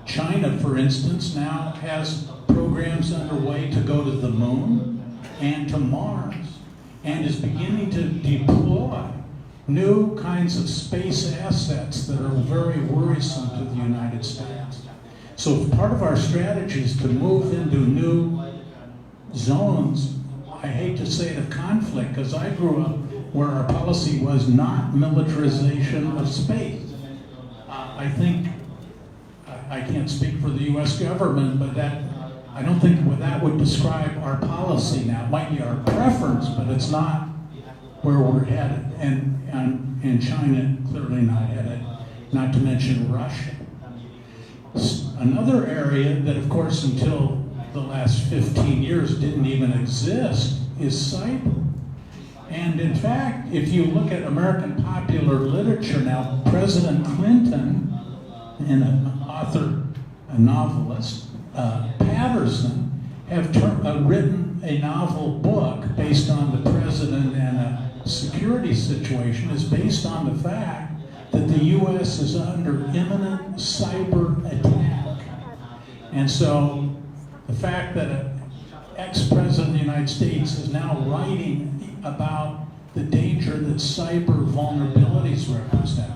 [SPEAKER 3] China, for instance, now has programs underway to go to the moon and to Mars, and is beginning to deploy new kinds of space assets that are very worrisome to the United States. So if part of our strategy is to move into new zones, I hate to say it, of conflict, because I grew up where our policy was not militarization of space. I think I can't speak for the U.S. government, but I don't think that would describe our policy now. It might be our preference, but it's not where we're headed. And China clearly not headed, not to mention Russia. Another area that, of course, until the last 15 years didn't even exist is cyber. And in fact, if you look at American popular literature now, President Clinton and an author, a novelist, Patterson, have written a novel book based on the president and a security situation is based on the fact that the U.S. is under imminent cyber attack. And so the fact that an ex-president of the United States is now writing about the danger that cyber vulnerabilities represent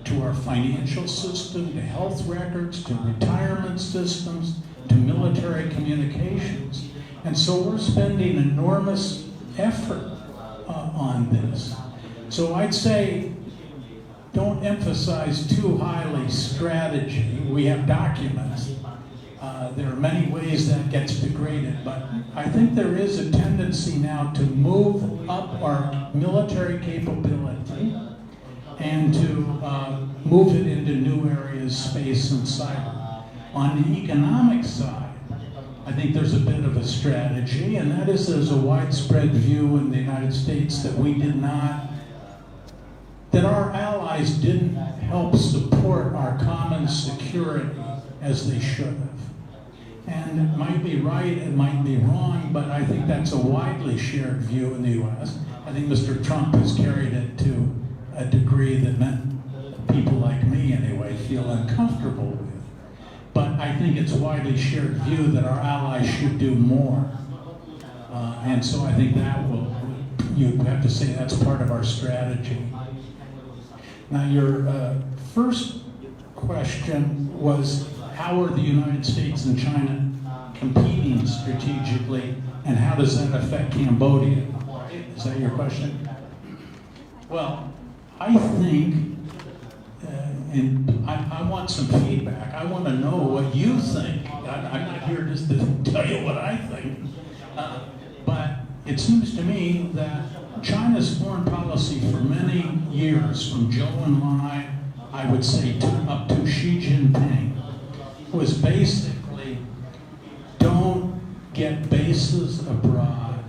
[SPEAKER 3] to our financial system, to health records, to retirement systems, to military communications. And so we're spending enormous effort on this. So I'd say don't emphasize too highly strategy. We have documents. There are many ways that gets degraded, but I think there is a tendency now to move up our military capability and to move it into new areas, space and cyber. On the economic side, I think there's a bit of a strategy, and that is there's a widespread view in the United States that that our allies didn't help support our common security as they should have. And it might be right, it might be wrong, but I think that's a widely shared view in the U.S. I think Mr. Trump has carried it to a degree that people like me, anyway, feel uncomfortable with. But I think it's a widely shared view that our allies should do more. And so I think you have to say that's part of our strategy. Now, your first question was, how are the United States and China competing strategically, and how does that affect Cambodia? Is that your question? Well, I think, and I want some feedback. I want to know what you think. I'm not here just to tell you what I think. But it seems to me that China's foreign policy for many years, from Zhou Enlai, I would say, up to Xi Jinping, was basically don't get bases abroad,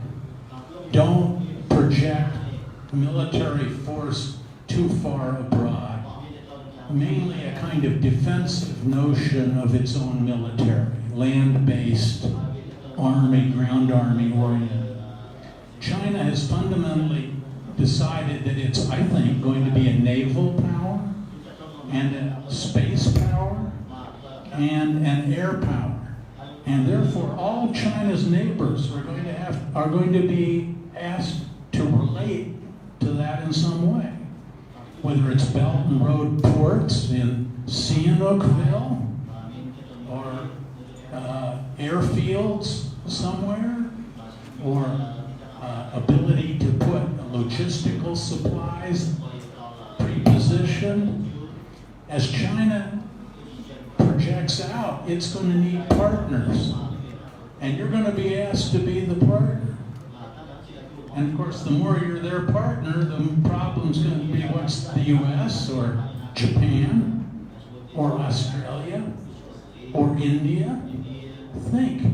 [SPEAKER 3] don't project military force too far abroad, mainly a kind of defensive notion of its own military, land-based, army, ground army oriented. China has fundamentally decided that it's, I think, going to be a naval power and a space power and an air power. And therefore, all China's neighbors are going to be asked to relate to that in some way. Whether it's Belt and Road ports in Sihanoukville or airfields somewhere, or ability to put logistical supplies pre-positioned. As China projects out, it's going to need partners. And you're going to be asked to be the partner. And of course, the more you're their partner, the problem's going to be what's the US or Japan or Australia or India think.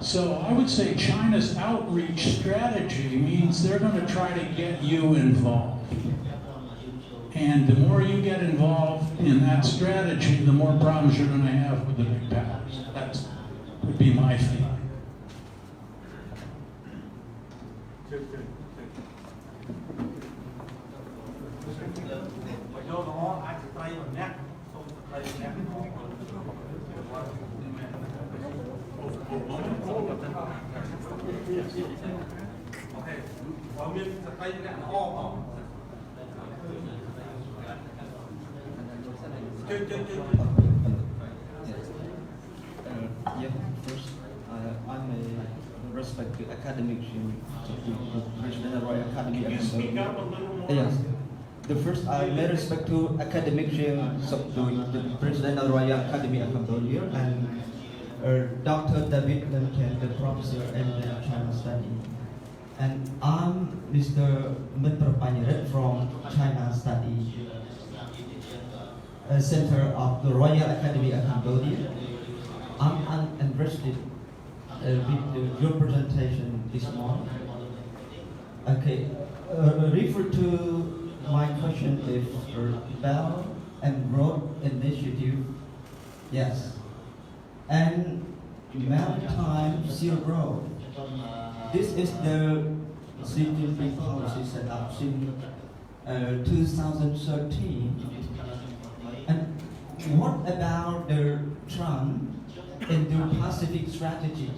[SPEAKER 3] So I would say China's outreach strategy means they're going to try to get you involved. And the more you get involved in that strategy, the more problems you're going to have with the big powers. That would be my feeling.
[SPEAKER 5] First, I'm a respect to academics in Royal Academy.
[SPEAKER 3] Can you speak up a little more?
[SPEAKER 5] Yes.
[SPEAKER 1] The first, I may respect to academic the President of the Royal Academy of Cambodia, and Dr. David Lemken, the professor in the China study. And I'm Mr. Mitropaniret from China Study Center of the Royal Academy of Cambodia. I'm interested with your presentation this morning. Okay, refer to my question is Bell and Road Initiative. Yes. And Maritime Seal Road. This is the CGP policy set up since 2013. And what about the Trump Indo-Pacific strategy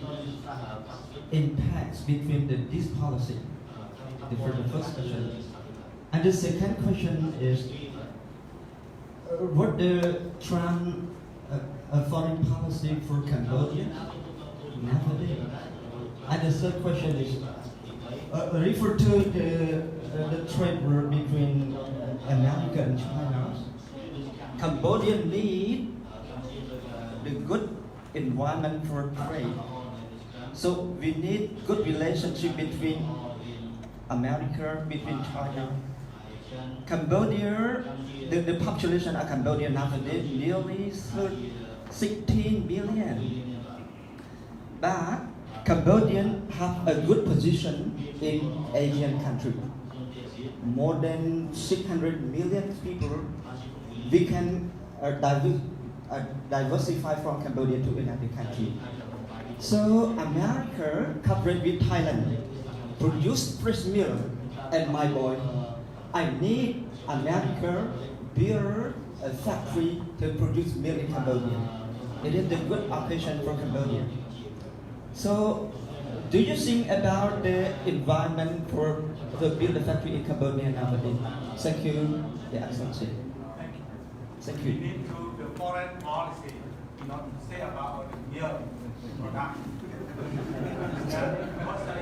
[SPEAKER 1] impacts between this policy? For the first question. And the second question is, what the Trump foreign policy for Cambodia nowadays? And the third question is, refer to the trade war between America and China. Cambodia need the good environment for trade. So we need good relationship between America, between China. Cambodia, the population of Cambodia nowadays nearly 16 billion. But Cambodians have a good position in Asian country. More than 600 million people. We can diversify from Cambodia to another country. So America cooperate with Thailand, produce fresh milk, and my boy, I need America build a factory to produce milk in Cambodia. It is the good occasion for Cambodia. So, do you think about the environment for to build a factory in Cambodia nowadays? Thank you, the Excellency. Thank you.
[SPEAKER 10] We need to the foreign policy, not say about the milk production. What's the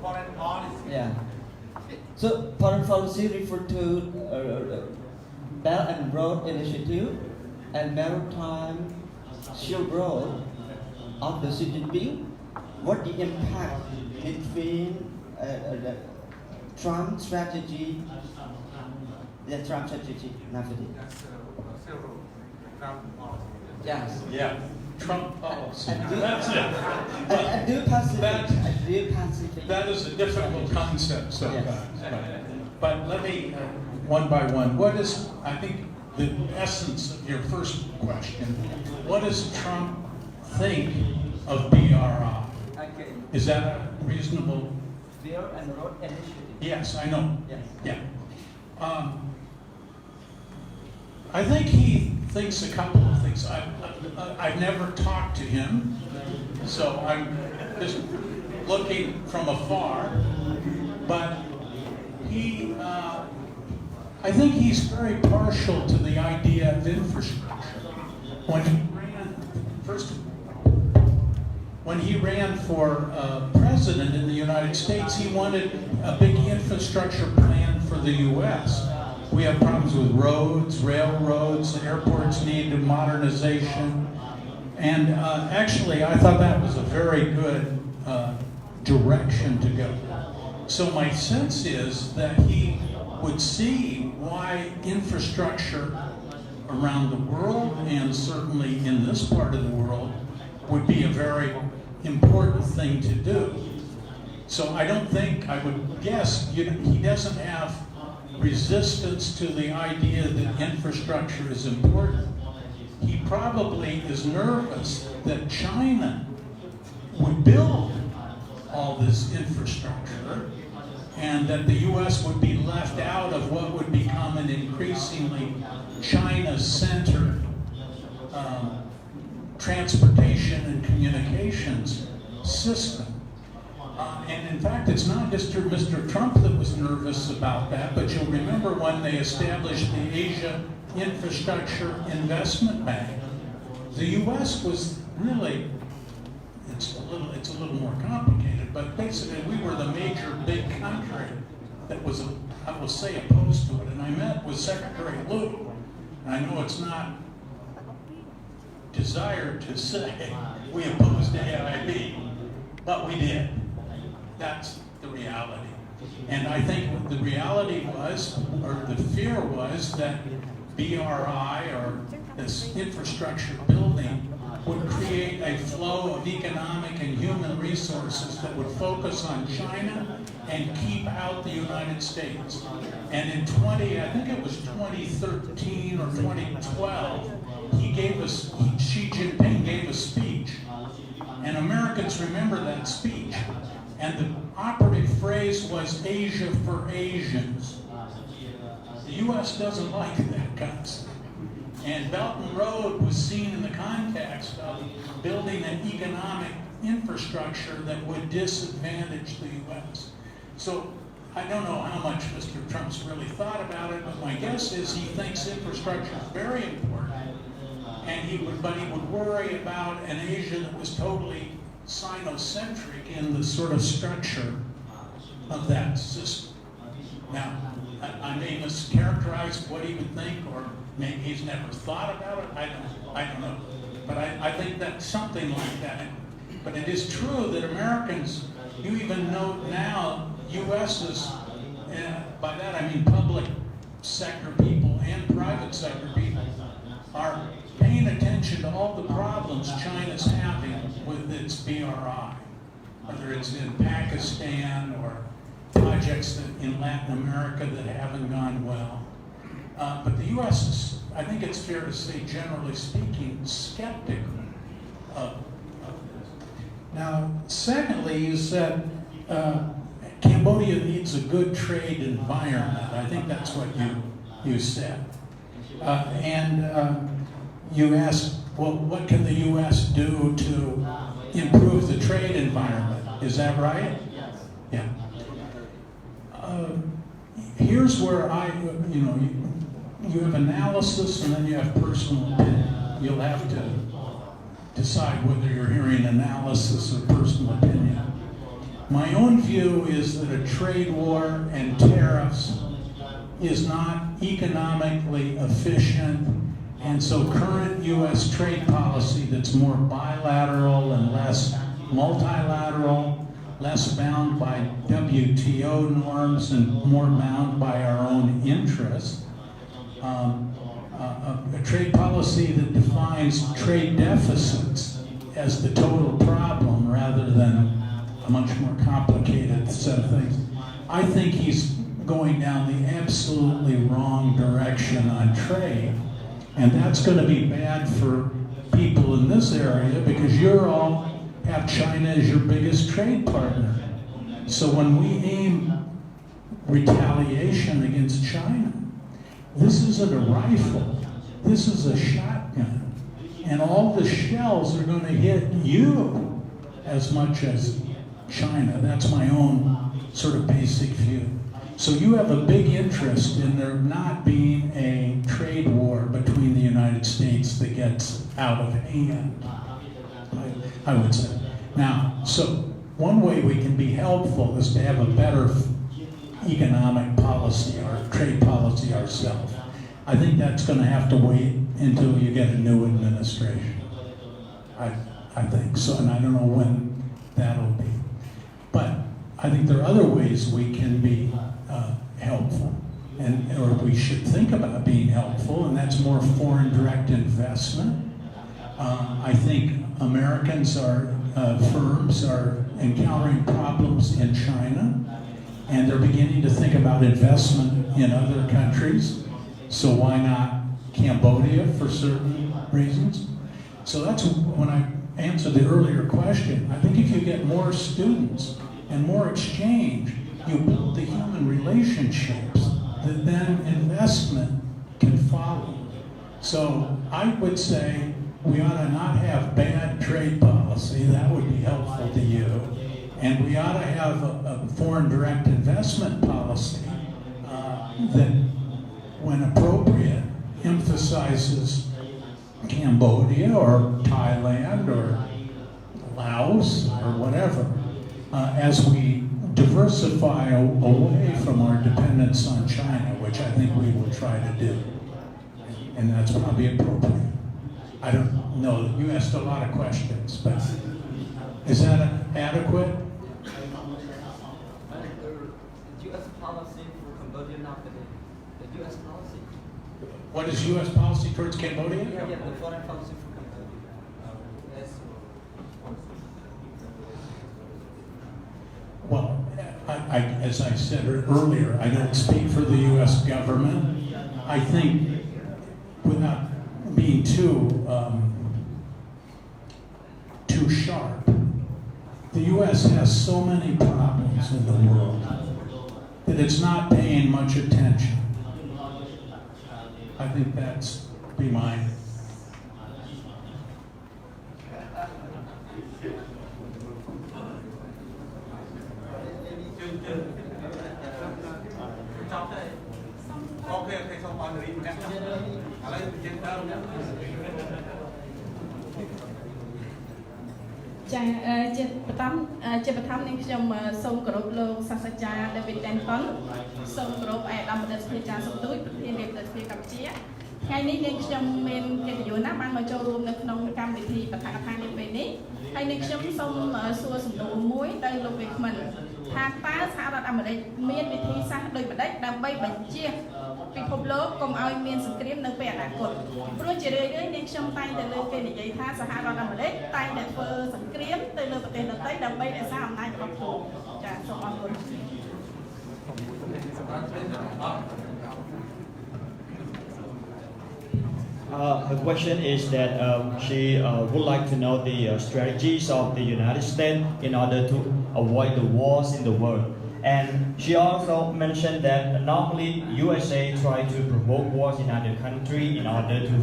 [SPEAKER 10] foreign policy?
[SPEAKER 1] Yeah. So foreign policy refer to Belt and Road Initiative and Maritime Shield Road of the Xi Jinping. What the impact between the Trump strategy, the Trump strategy nowadays? Yes.
[SPEAKER 3] Yeah. Trump policy.
[SPEAKER 1] That's
[SPEAKER 3] it. That is a difficult concept sometimes. Yes. But let me, one by one, what is, I think, the essence of your first question? What does Trump think of BRI?
[SPEAKER 1] Okay.
[SPEAKER 3] Is that a reasonable?
[SPEAKER 1] Belt and Road Initiative.
[SPEAKER 3] Yes, I know.
[SPEAKER 1] Yes.
[SPEAKER 3] Yeah. I think he thinks a couple of things. I've never talked to him, so I'm just looking from afar. But he, I think he's very partial to the idea of infrastructure. When he ran for president in the United States, he wanted a big infrastructure plan for the U.S. We have problems with roads, railroads, airports need modernization. And actually, I thought that was a very good direction to go. So my sense is that he would see why infrastructure around the world, and certainly in this part of the world, would be a very important thing to do. So I don't think, I would guess, he doesn't have resistance to the idea that infrastructure is important. He probably is nervous that China would build all this infrastructure and that the U.S. would be left out of what would become an increasingly China-centered transportation and communications system. And in fact, it's not just Mr. Trump that was nervous about that, but you'll remember when they established the Asia Infrastructure Investment Bank, the U.S. was really, it's a little more complicated, but basically we were the major big country that was I will say, opposed to it. And I met with Secretary Liu, and I know it's not desired to say we opposed AIB, but we did. That's the reality. And I think the reality was, or the fear was, that BRI, or this infrastructure building, would create a flow of economic and human resources that would focus on China and keep out the United States. And in I think it was 2013 or 2012, Xi Jinping gave a speech, and Americans remember that speech. And the operative phrase was Asia for Asians. The U.S. doesn't like that concept. And Belt and Road was seen in the context of building an economic infrastructure that would disadvantage the U.S. So I don't know how much Mr. Trump's really thought about it, but my guess is he thinks infrastructure is very important. And he would worry about an Asia that was totally Sino-centric in the sort of structure of that system. Now, I may mischaracterize what he would think, or maybe he's never thought about it. I don't know. But I think that's something like that. But it is true that Americans, you even note now, U.S. is, by that I mean public sector people and private sector people, are paying attention to all the problems China's having with its BRI, whether it's in Pakistan or projects in Latin America that haven't gone well. But the U.S. is, I think it's fair to say, generally speaking, skeptical of this. Now, secondly, you said Cambodia needs a good trade environment. I think that's what you said. You asked, well, what can the U.S. do to improve the trade environment? Is that right? Yeah. Here's where you have analysis and then you have personal opinion. You'll have to decide whether you're hearing analysis or personal opinion. My own view is that a trade war and tariffs is not economically efficient, and so current U.S. trade policy that's more bilateral and less multilateral, less bound by WTO norms and more bound by our own interests, a trade policy that defines trade deficits as the total problem rather than a much more complicated set of things. I think he's going down the absolutely wrong direction on trade, and that's going to be bad for people in this area because you all have China as your biggest trade partner. So when we aim retaliation against China, this isn't a rifle, this is a shotgun. And all the shells are going to hit you as much as China. That's my own sort of basic view. So you have a big interest in there not being a trade war between the United States that gets out of hand, I would say. Now, so one way we can be helpful is to have a better economic policy or trade policy ourselves. I think that's going to have to wait until you get a new administration. I think so, and I don't know when that'll be. But I think there are other ways we can be helpful, or we should think about being helpful, and that's more foreign direct investment. I think Americans firms are encountering problems in China, and they're beginning to think about investment in other countries. So why not Cambodia for certain reasons? So that's when I answered the earlier question. I think if you get more students and more exchange, you build the human relationships that then investment can follow. So I would say we ought to not have bad trade policy. That would be helpful to you. And we ought to have a foreign direct investment policy that, when appropriate, emphasizes Cambodia or Thailand or Laos or whatever as we
[SPEAKER 11] diversify away from our dependence on China, which I think we will try to do. And that's probably appropriate. I don't know, you asked a lot of questions, but is that adequate?
[SPEAKER 5] U.S. policy for Cambodia now today. The U.S. policy.
[SPEAKER 11] What is U.S. policy towards Cambodia?
[SPEAKER 5] Yeah, the foreign policy for Cambodia. Yes.
[SPEAKER 11] Well, as I said earlier, I don't speak for the U.S. government. I think, without being too sharp, the U.S. has so many problems in the world that it's not paying much attention. I think that's be mine.
[SPEAKER 6] David Denton សូមគោរពឯកឧត្តមបណ្ឌិតស្រីចាសុំទូចប្រធានរាជរដ្ឋាភិបាលកម្ពុជាថ្ងៃនេះនាងខ្ញុំមានកិត្តិយសណាស់បានមកចូលរួមនៅក្នុងកម្មវិធីបឋមកថានាពេលនេះហើយនាងខ្ញុំសូមសួរសំណួរមួយទៅលោកវិក្កាមថាតើសហរដ្ឋអាមេរិកមានវិធីសាស្ត្រដូចម្តេចដើម្បីបញ្ជាពិភពលោកកុំឲ្យមានសង្គ្រាមនៅពេលអនាគតព្រោះជារឿយៗនាងខ្ញុំតែងតែលើកគេនិយាយថាសហរដ្ឋអាមេរិកតែងតែធ្វើសង្គ្រាមទៅលើប្រទេសដទៃដើម្បីរក្សាអំណាចរបស់ខ្លួនចាសូមអរគុណ
[SPEAKER 1] Her question is that she would like to know the strategies of the United States in order to avoid the wars in the world. And she also mentioned that normally USA try to provoke wars in other countries in order to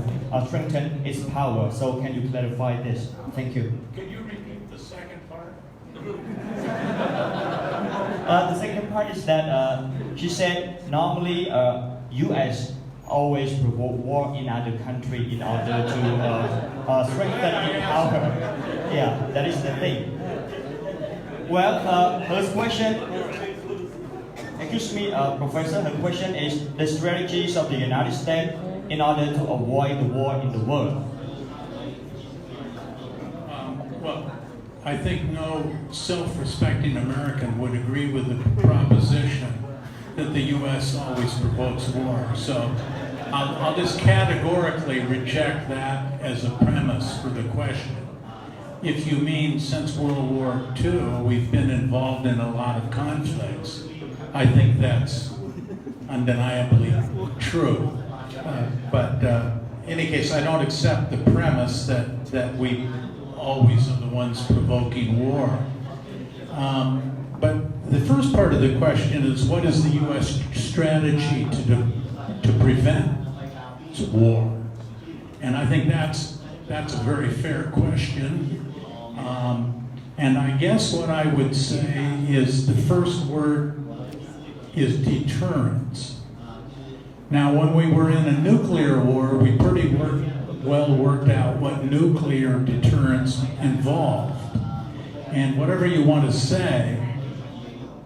[SPEAKER 1] strengthen its power. So can you clarify this? Thank you.
[SPEAKER 11] Can you repeat the second part?
[SPEAKER 1] The second part is that she said normally US always provoke war in other country in order to strengthen its power. Yeah, that is the thing. Well, her question, excuse me, Professor, her question is the strategies of the United States in order to avoid the war in the world.
[SPEAKER 11] Well, I think no self-respecting American would agree with the proposition that the U.S. always provokes war. So I'll just categorically reject that as a premise for the question. If you mean since World War II, we've been involved in a lot of conflicts, I think that's undeniably true. But in any case, I don't accept the premise that we always are the ones provoking war. But the first part of the question is, what is the U.S. strategy to prevent war? And I think that's a very fair question. And I guess what I would say is the first word is deterrence. Now, when we were in a nuclear war, we pretty well worked out what nuclear deterrence involved. And whatever you want to say,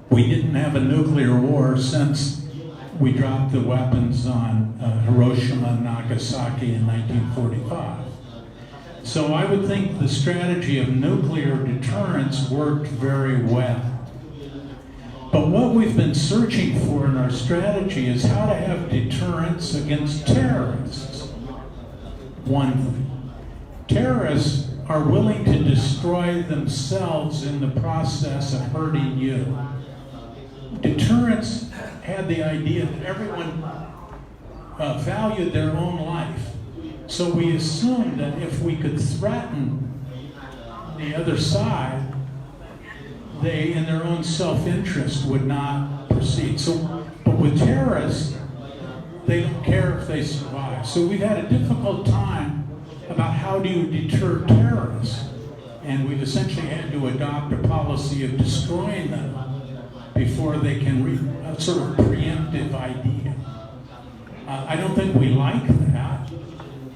[SPEAKER 11] we didn't have a nuclear war since we dropped the weapons on Hiroshima and Nagasaki in 1945. So I would think the strategy of nuclear deterrence worked very well. But what we've been searching for in our strategy is how to have deterrence against terrorists. One thing. Terrorists are willing to destroy themselves in the process of hurting you. Deterrence had the idea that everyone valued their own life. So we assumed that if we could threaten the other side, they, in their own self-interest, would not proceed. But with terrorists, they don't care if they survive. So we've had a difficult time about how do you deter terrorists. And we've essentially had to adopt a policy of destroying them before they can a sort of preemptive idea. I don't think we like that,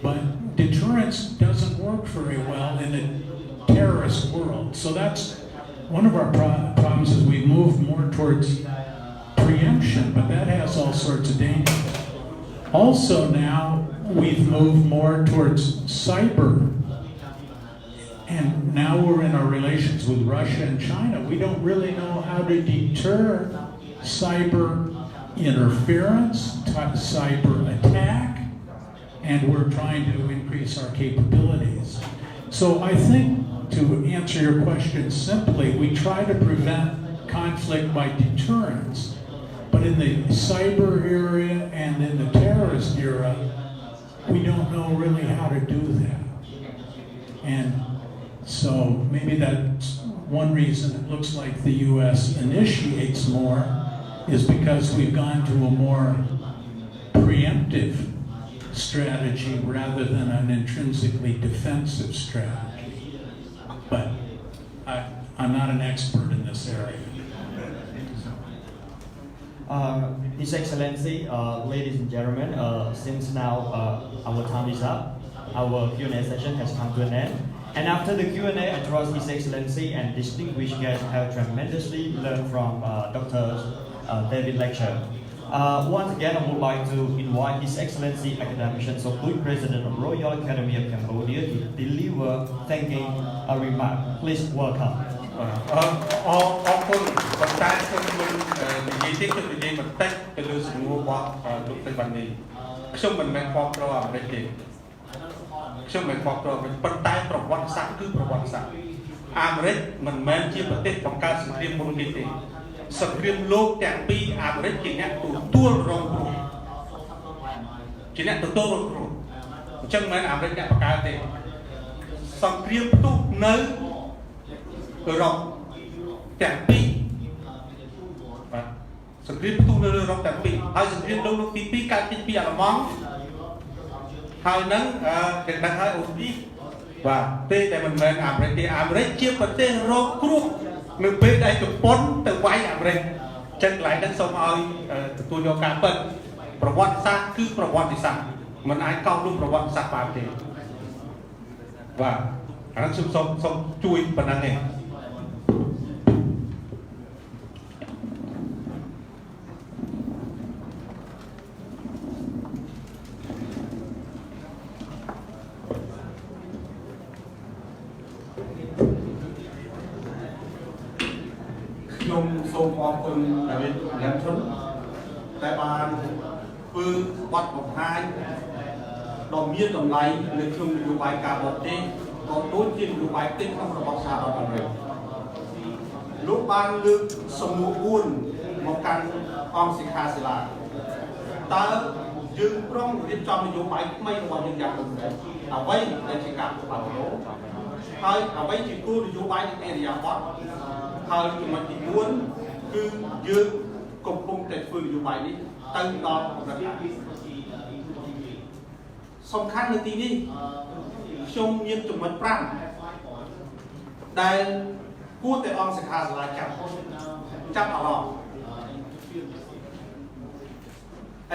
[SPEAKER 11] but deterrence doesn't work very well in a terrorist world. So that's one of our problems is we moved more towards preemption, but that has all sorts of dangers. Also now, we've moved more towards cyber. And now we're in our relations with Russia and China. We don't really know how to deter cyber interference, cyber attack, and we're trying to increase our capabilities. So I think, to answer your question simply, we try to prevent conflict by deterrence. But in the cyber area and in the terrorist era, we don't know really how to do that. And so maybe that's one reason it looks like the U.S. initiates more is because we've gone to a more preemptive strategy rather than an intrinsically defensive strategy. But I'm not an expert in this area.
[SPEAKER 1] His Excellency, ladies and gentlemen, since now our time is up, our Q&A session has come to an end. And after the Q&A, I trust His Excellency and distinguished guests have tremendously learned from Dr. David lecture. Once again, I would like to invite His Excellency Academician Sokui, President of Royal Academy of Cambodia, to deliver thanking a remark. Please welcome.
[SPEAKER 7] អរគុណប៉ុន្តែខ្ញុំមិននិយាយទេខ្ញុំនិយាយបន្តិចទៅលើសំណួររបស់លោកទេវវណ្ណីខ្ញុំមិនមែនគ្រប់គ្រងអាមេរិកទេខ្ញុំមិនគ្រប់គ្រងប៉ុន្តែប្រវត្តិសាស្ត្រគឺប្រវត្តិសាស្ត្រអាមេរិកមិនមែនជាប្រទេសបង្កើតសង្គ្រាមមុនគេទេសង្គ្រាមលោកទាំងពីរអាមេរិកជាអ្នកទទួលរងគ្រោះជាអ្នកទទួលរងគ្រោះអញ្ចឹងមិនមែនអាមេរិកអ្នកបង្កើតទេសង្គ្រាមផ្ទុះនៅអឺរ៉ុបទាំងពីរបាទសង្គ្រាមផ្ទុះនៅអឺរ៉ុបទាំងពីរហើយសង្គ្រាមលោកទី2កើតចេញពីអាល្លឺម៉ង់ហើយនឹងគេដឹងហើយអូស្ទីបាទទេតែមិនមែនអាមេរិកទេអាមេរិកជាប្រទេសរងគ្រោះនៅពេលដែលជប៉ុនទៅវាយអាមេរិកចឹងកន្លែងហ្នឹងសូមឲ្យទទួលយកការពិតប្រវត្តិសាស្ត្រគឺប្រវត្តិសាស្ត្រមិនអាចកោតលុបប្រវត្តិសាស្ត្របានទេបាទអានោះខ្ញុំសូមជួយប៉ុណ្ណឹងឯងខ្ញុំសូមអរគុណដាវីតឡាំឈុនតែបានធ្វើបទបង្ហាញដ៏មានតម្លៃនៅក្នុងនយោបាយការបរទេសក៏ដូចជានយោបាយទិញក្នុងរបស់សហរដ្ឋអាមេរិកលោកបានលើកសំណួរ4មកកាន់អង្គសិក្ខាសាលាតើយើងព្រមរៀបចំនយោបាយថ្មីរបស់យើងយ៉ាងដូចម្តេចអ្វីដែលជាការផ្លាស់ប្ដូរហើយអ្វីជាគោលនយោបាយនៃអរិយាប័ត្រហើយចំណុចទី4គឺយើងកំពុងតែធ្វើនយោបាយនេះទៅដល់កម្រិតណាសំខាន់នៅទីនេះខ្ញុំមានចំណុច5ដែលគួរតែអង្គសិក្ខាសាលាចាប់អារម្មណ៍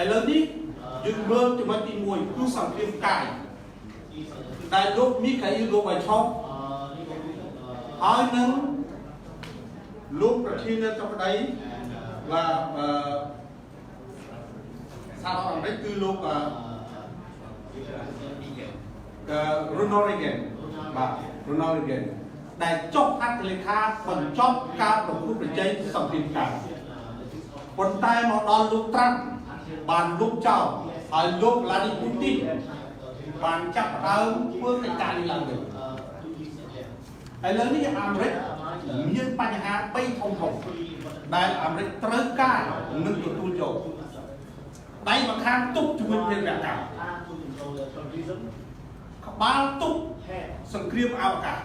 [SPEAKER 7] ឥឡូវនេះយើងមើលចំណុចទី1គឺសង្គ្រាមកាយដែលលោកមីខាអ៊ីល លោកបាយឆុកហើយនឹងលោកប្រធានាធិបតីសហរដ្ឋអាមេរិកគឺលោកRonald Reagan បាទ Ronald Reagan ដែលចុះហត្ថលេខាបញ្ចប់ការប្រកួតប្រជែងសង្គ្រាមកាយប៉ុន្តែមកដល់លោកត្រាំបានលុបចោលហើយលោកឡាឌីពូទីនបានចាប់ផ្ដើមធ្វើកិច្ចការនេះឡើងវិញឥឡូវនេះអាមេរិកមានបញ្ហា3ធំដែលអាមេរិកត្រូវការនឹងទទួលយកដៃម្ខាងទប់ជាមួយភារវកម្មក្បាលទប់សង្គ្រាមអវកាស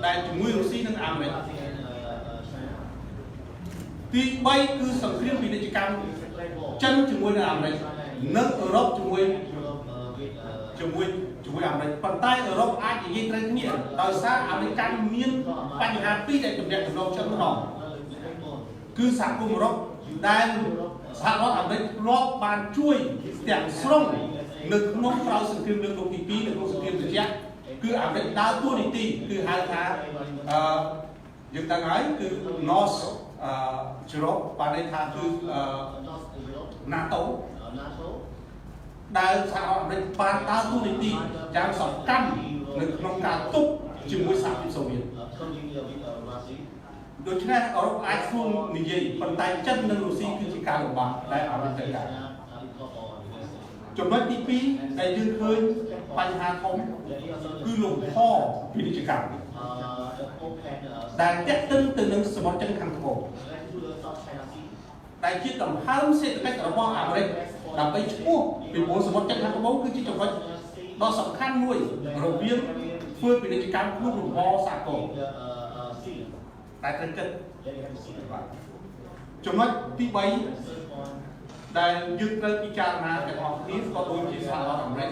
[SPEAKER 7] ដែលជាមួយរុស្ស៊ីនិងអាមេរិកទី3គឺសង្គ្រាមពាណិជ្ជកម្មចិនជាមួយនឹងអាមេរិកនិងអឺរ៉ុបជាមួយអាមេរិកប៉ុន្តែអឺរ៉ុបអាចនិយាយត្រូវគ្នាដោយសារអាមេរិកមានបញ្ហា2ដែលទំនាក់ទំនងចឹងម្ដងគឺសហគមន៍អឺរ៉ុបដែលសហរដ្ឋអាមេរិកធ្លាប់បានជួយទាំងស្រុងនៅក្នុងក្រោយសង្គ្រាមលើកទី2និងសង្គ្រាមត្រជាក់គឺអាមេរិកដើរតួនាទីគឺហៅថា
[SPEAKER 2] យើងដឹងហើយគឺ North Europe បានន័យថាគឺ NATO ដែលសហរដ្ឋអាមេរិកបានដើរតួនាទីយ៉ាងសំខាន់នៅក្នុងការទប់ជាមួយសហភាពសូវៀតដូច្នេះអឺរ៉ុបអាចធ្វើនិយាយប៉ុន្តែចិននិងរុស្ស៊ីគឺជាការលំបាកដែលអាមេរិកត្រូវការចំណុចទី2ដែលយើងឃើញបញ្ហាធំគឺលំហពាណិជ្ជកម្មដែលទាក់ទិនទៅនឹងសមុទ្រចិនខាងត្បូងដែលជាដង្ហើមសេដ្ឋកិច្ចរបស់អាមេរិកដើម្បីឈ្មោះពីព្រោះសមុទ្រចិនខាងត្បូងគឺជាចំណុចដ៏សំខាន់មួយរវាងធ្វើពាណិជ្ជកម្មក្នុងលំហសហគមន៍តែត្រូវគិតចំណុចទី3ដែលយើងត្រូវពិចារណាទាំងអស់គ្នាក៏ដូចជាសហរដ្ឋអាមេរិក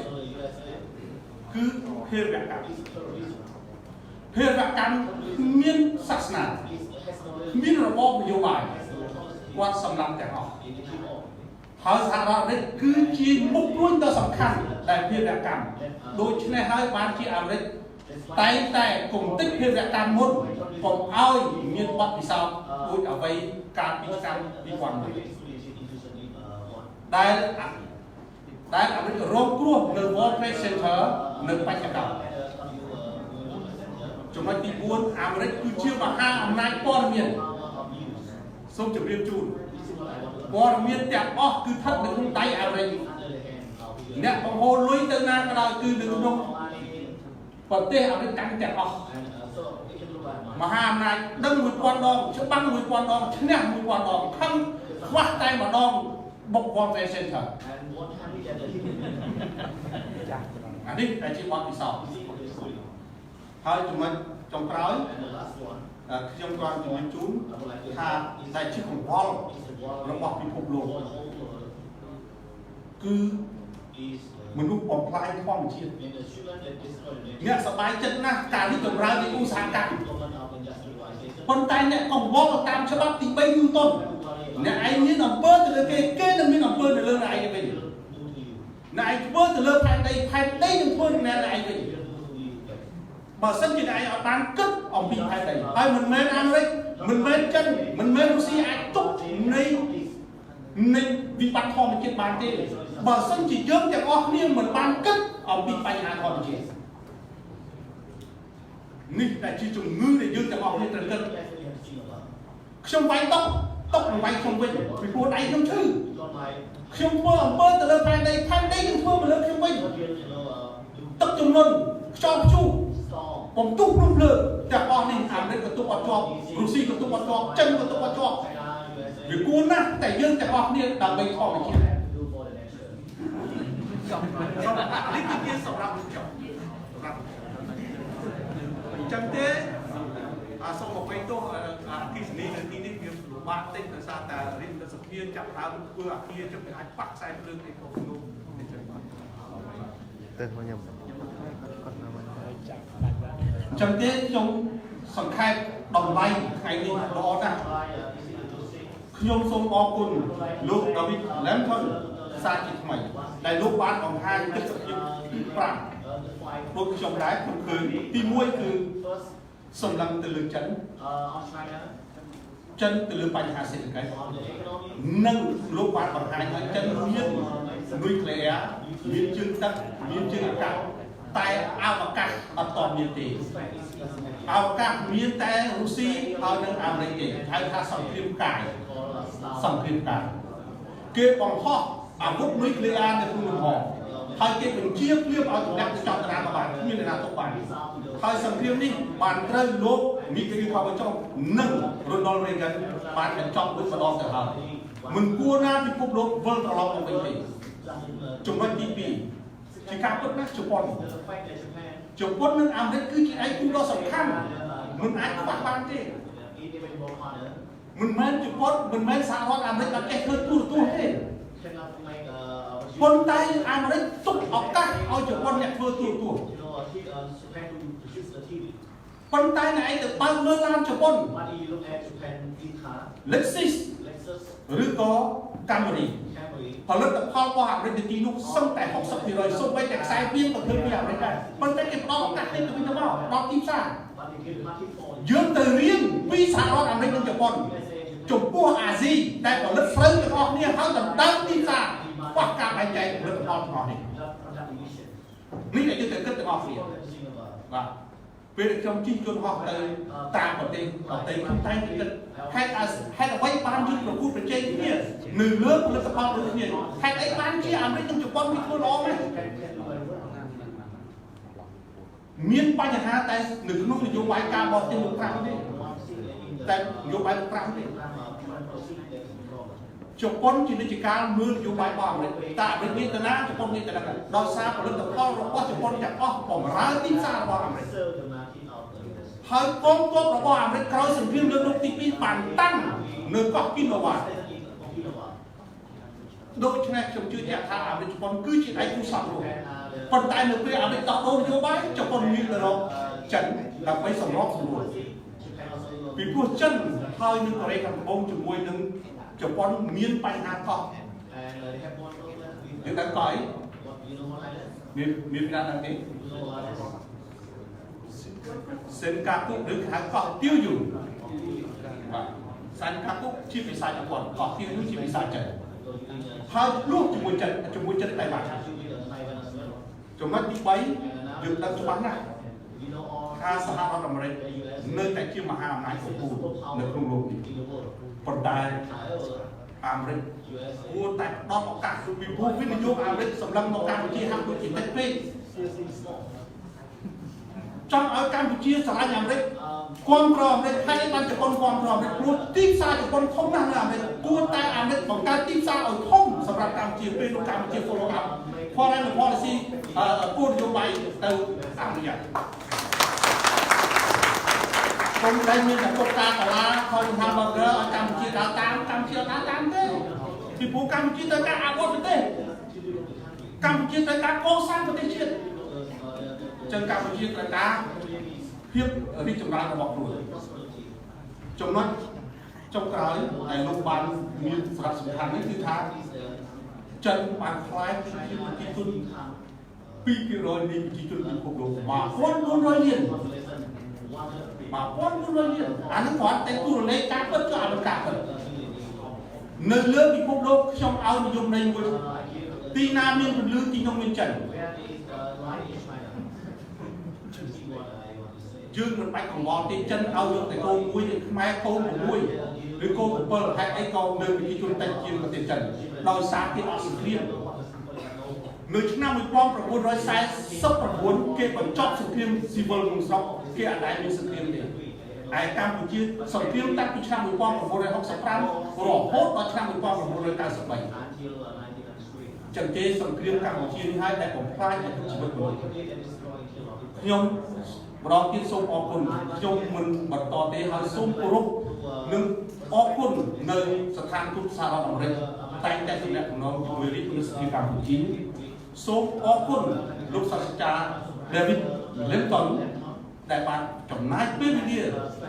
[SPEAKER 2] គឺភេរវកម្មមានសាសនាមានរបបនយោបាយគាត់សម្រាប់ទាំងអស់ហើយសហរដ្ឋអាមេរិកគឺជាមុខរួញដ៏សំខាន់ដែលភេរវកម្មដូច្នេះហើយបានជាអាមេរិកតែងតែគំតិចភេរវកម្មមុនកុំឲ្យមានបទពិសោធន៍ដូចអ្វីកាលពីឆ្នាំ2001ដែលអាមេរិករងគ្រោះនៅ World Trade Center នៅបច្ចុប្បន្នចំណុចទី4អាមេរិកគឺជាមហាអំណាចព័ត៌មានសូមជម្រាបជូនព័ត៌មានទាំងអស់គឺស្ថិតនៅក្នុងដៃអាមេរិកអ្នកបង្ហូរលុយទៅណាក៏ដោយគឺនៅក្នុងប្រទេសអាមេរិកទាំងអស់មហាអំណាចដឹង 1000 ដងច្បាំង 1000 ដងឈ្នះ 1000 ដងខឹងខ្វះតែម្ដងបុក World Trade Center អានេះតែជាបទពិសោធន៍ហើយចំណុចចុងក្រោយខ្ញុំក៏ជំរាបជូនថាតែជាកង្វល់របស់ពិភពលោកគឺមនុស្សបំផ្លាញធម្មជាតិអ្នកសប្បាយចិត្តណាស់ការរីកចម្រើននៃឧស្សាហកម្មប៉ុន្តែអ្នកកង្វល់តាមច្បាប់ទី3យូតុនអ្នកឯងមានអំពើទៅលើគេនឹងមានអំពើទៅលើអ្នកឯងវិញអ្នកឯងធ្វើទៅលើផែនដីនឹងធ្វើទៅអ្នកឯងវិញបើសិនជាអ្នកឯងអត់បានគិតអំពីផែនដីហើយមិនមែនអាមេរិកមិនមែនចិនមិនមែនរុស្ស៊ីអាចទប់នៃវិបត្តិធម្មជាតិបានទេបើសិនជាយើងទាំងអស់គ្នាមិនបានគិតអំពីបញ្ហាធម្មជាតិនេះតែជាជំងឺដែលយើងទាំងអស់គ្នាត្រូវគិតខ្ញុំវាយតុកនឹងវាយខ្ញុំវិញពីព្រោះដៃខ្ញុំឈឺខ្ញុំធ្វើអំពើទៅលើផែនដីនឹងធ្វើទៅលើខ្ញុំវិញទឹកជំនន់ខ្យល់ព្យុះបំទុះព្រំភ្លើងទាំងអស់នេះអាមេរិកក៏ទុកអត់ជាប់រុស្ស៊ីក៏ទុកអត់ជាប់ចិនក៏ទុកអត់ជាប់វាគួរណាស់តែយើងទាំងអស់គ្នាដើម្បីធម្មជាតិនេះគឺជាសម្រាប់ខ្ញុំអញ្ចឹងទេសូមអភ័យទោសអគិសនីនៅទីនេះវាលំបាកតិចដោយសារតែរិទ្ធិសភាចាប់ដើមធ្វើអគារជិះអាចបាក់ខ្សែភ្លើងអីគ្រប់នោះអញ្ចឹងបាទទៅខ្ញុំចឹងទេខ្ញុំសង្ខេបតម្លៃថ្ងៃនេះល្អណាស់ខ្ញុំសូមអរគុណលោក David Lampton សាជាថ្មីដែលលោកបានបង្ហាញទស្សនវិជ្ជា5ដូចខ្ញុំដែរខ្ញុំឃើញទី1គឺសម្លឹងទៅលើចិនទៅលើបញ្ហាសេដ្ឋកិច្ចនិងលោកបានបង្ហាញថាចិនមាននុយក្លេអ៊ែរមានជើងទឹកមានជើងអាកាសតែអវកាសអត់តមានទេអវកាសមានតែរុស្ស៊ីហើយនិងអាមេរិកទេហៅថាសង្គ្រាមកាយគេបង្ហោះអាវុធនុយក្លេអ៊ែរនៅក្នុងលំហហើយគេបញ្ជាភ្លាមឲ្យទម្លាក់ទៅចោលតារាក៏បានគ្មានអ្នកណាទុកបានហើយសង្គ្រាមនេះបានត្រូវលោកមីគ្រីខបចុងនិងរ៉ូណាល់រ៉េហ្គិនបានបញ្ចប់ដូចម្ដងទៅហើយមិនគួរណាពិភពលោកវិលត្រឡប់មកវិញទេចំណុចទី2ជាការពិតណាស់ជប៉ុននិងអាមេរិកគឺជាឯកគូដ៏សំខាន់មិនអាចខ្វះបានទេមិនមែនជប៉ុនមិនមែនសហរដ្ឋអាមេរិកអត់ចេះធ្វើទូរទស្សន៍ទេប៉ុន្តែអាមេរិកទុកឱកាសឲ្យជប៉ុនអ្នកធ្វើទូរទស្សន៍ប៉ុន្តែអ្នកឯងទៅបើកមើលឡានជប៉ុន Lexus ឬក៏ Camry ផលិតផលរបស់អាមេរិកនៅទីនោះសឹងតែ 60% សូម្បីតែខ្សែពានក៏ធ្វើពីអាមេរិកដែរប៉ុន្តែគេផ្ដល់ឱកាសនេះទៅវិញទៅមកដល់ទីផ្សារ
[SPEAKER 3] dương từ riêng vì sao đó làm nên trong Japan chụp bùa à gì tại có lớp sân cho con nha hắn tầm đăng tin ra hoặc cả bài chạy của lớp con họ này lý này chưa thể cất được họ liền và về được trong chi chuyên họ từ tạm ở tiền không tay thì hay là quay ban chứ là phút về trên kia nửa nước của lớp con được nhiều hay ấy ban chia làm nên trong Japan vì thôi đó đấy miền Bắc nhà ha tại nửa nước thì vô bài ca bọt trên một trăm đi tại vô bài một trăm đi Japan chỉ cao mưa vô bài bọt này tại bên Việt Nam Japan như thế nào đòi xa của lớp con rồi qua Japan chẳng có bỏ ra tin xa bọt này hơi con tốt là bọt này cao sản phim nước nước tí bản tăng nơi có kim vào bọt đôi này chúng chưa chạm thang bên Japan cứ chỉ thấy cũng sập rồi còn tại nước kia bên tàu đâu vô bãi cho con như là đó chẳng là mấy sòng rót rồi vì buộc chân hơi nước ở đây thằng bông chụp môi nâng cho con miên bay hạt không những cái cõi miên ra là thế sen ca cúc được hạt cọ tiêu dùng và sen ca cúc chỉ bị sai cho con cọ tiêu dùng chỉ bị sai chân hơi luộc chụp môi chân tay bạn chúng nó đi bấy được đăng cho bắn này Tha Sahara Đầm Rê nơi tại kia mà hàm này của cụ nơi không lùi còn tại Amrit mua tại đó có cả vì mua video Amrit sầm lâm có Campuchia ham tôi chỉ tách phê trong ở Campuchia sả lại Amrit con Amrit hay ban cho con Amrit mua tiếp xa cho con không năng làm đấy mua tại Amrit bằng cái tiếp xa ở không sầm lâm Campuchia bên trong Campuchia follow up foreign policy cô điều bài từ Amrit không đây như là quốc gia cả là thôi tham bờ ở Campuchia đào tám thế thì phố Campuchia tới cả Award thế Campuchia tới cả cô sang của thế chuyện chân Campuchia tới cả hiệp ở đi trong đó là bọc rồi trong nó trong cái này lúc bàn miền sạt sụt hàng ấy thứ tháng chân bàn khai khi tuân pi rồi đi chỉ tuân bị cuộc đồ mà con rồi liền mà con luôn luôn anh còn tay tu lấy cá bất cho anh cả rồi nơi lứa bị phong đô trong áo dùng này với ti nam miền lứa ti nông miền trần dương một bạch còn ngón ti chân áo dùng tay cô mũi mai cô của mũi với cô của bờ hay ấy con nơi bị chôn tay chiên và tiền trần đòi sáng cái họ sự riêng người chúng ta mới quăng vào quân rồi sai sắp vào quân kia còn chót sự riêng civil vùng sóc kia ở đây mình sự riêng này ai Campuchia sự riêng ta cũng chúng ta mới quăng vào quân rồi học sắp ram rồi hốt đó chúng ta mới quăng vào quân rồi cao sắp bảy chẳng chế sự riêng Campuchia như hai đạiของพลายอย่างชีวิตคนខ្ញុំម្ដងទៀតសូមអរគុណខ្ញុំមិនបន្តទេហើយសូមគោរពនិងអរគុណនៅស្ថានទូតសហរដ្ឋអាមេរិកតែងតែទំនាក់ទំនងជាមួយរាជរដ្ឋាភិបាលកម្ពុជាសូមអរគុណលោកសាស្ត្រាចារ្យ David Lenton ដែលបានចំណាយពេលវេលា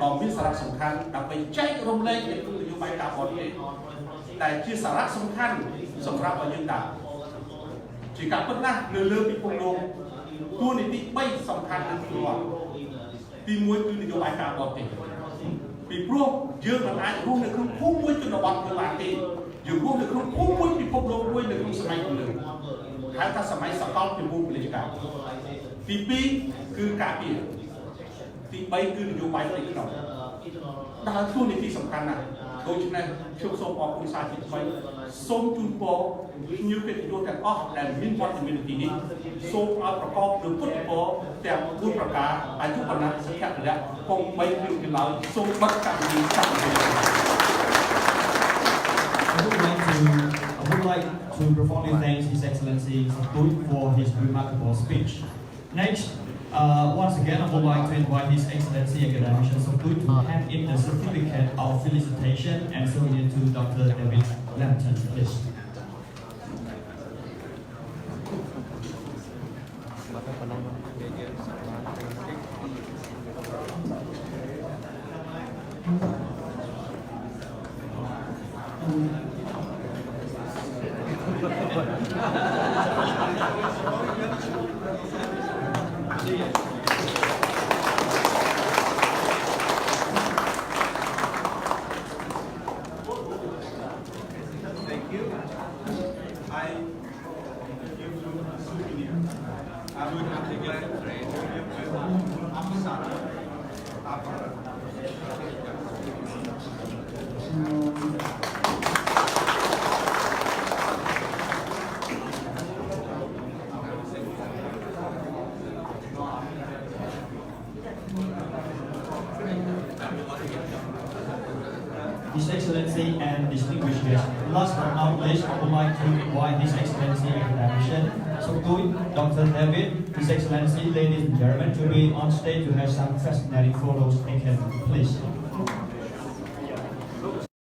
[SPEAKER 3] ដ៏មានសារៈសំខាន់ដើម្បីចែករំលែកនូវនយោបាយការបរទេសដែលជាសារៈសំខាន់សម្រាប់ឲ្យយើងដាក់ជាការពិតណាស់នៅលើពិភពលោកទួលនីតិ3សំខាន់នៅក្នុងទី1គឺនយោបាយការបរទេសពីព្រោះយើងមិនអាចរស់នៅក្នុងភូមិមួយជនបទទៅបានទេយើងរស់នៅក្នុងភូមិមួយពិភពលោកមួយនៅក្នុងសម័យទំនើបហៅថាសម័យសកលពិភពពាណិជ្ជកម្មទី2គឺការពារទី3គឺនយោបាយផ្ទៃក្នុងដែលទួលនីតិសំខាន់ណាស់ដូច្នេះខ្ញុំសូមអរគុណសាជាថ្មីសូមជូនពរភ្ញៀវកិត្តិយសទាំងអស់ដែលមានវត្តមាននៅទីនេះសូមឲ្យប្រកបដោយពុទ្ធពរទាំង4ប្រការអាយុបណ្ណាសុខៈពលៈគង់3គ្រឿងពីឡើយសូមបិទកម្មវិធីកម្មវិធី
[SPEAKER 1] I would like to profoundly thank His Excellency Samdut for his remarkable speech. Next, once again, I would like to invite His Excellency Academician Samdut to hand in the certificate of felicitation and salute to Dr. David Lampton, please. His Excellency and distinguished guests. Last but not least, I would like to invite His Excellency Academician Sokui, Dr. David, His Excellency, ladies and gentlemen, to be on stage to have some fascinating photos taken. Please.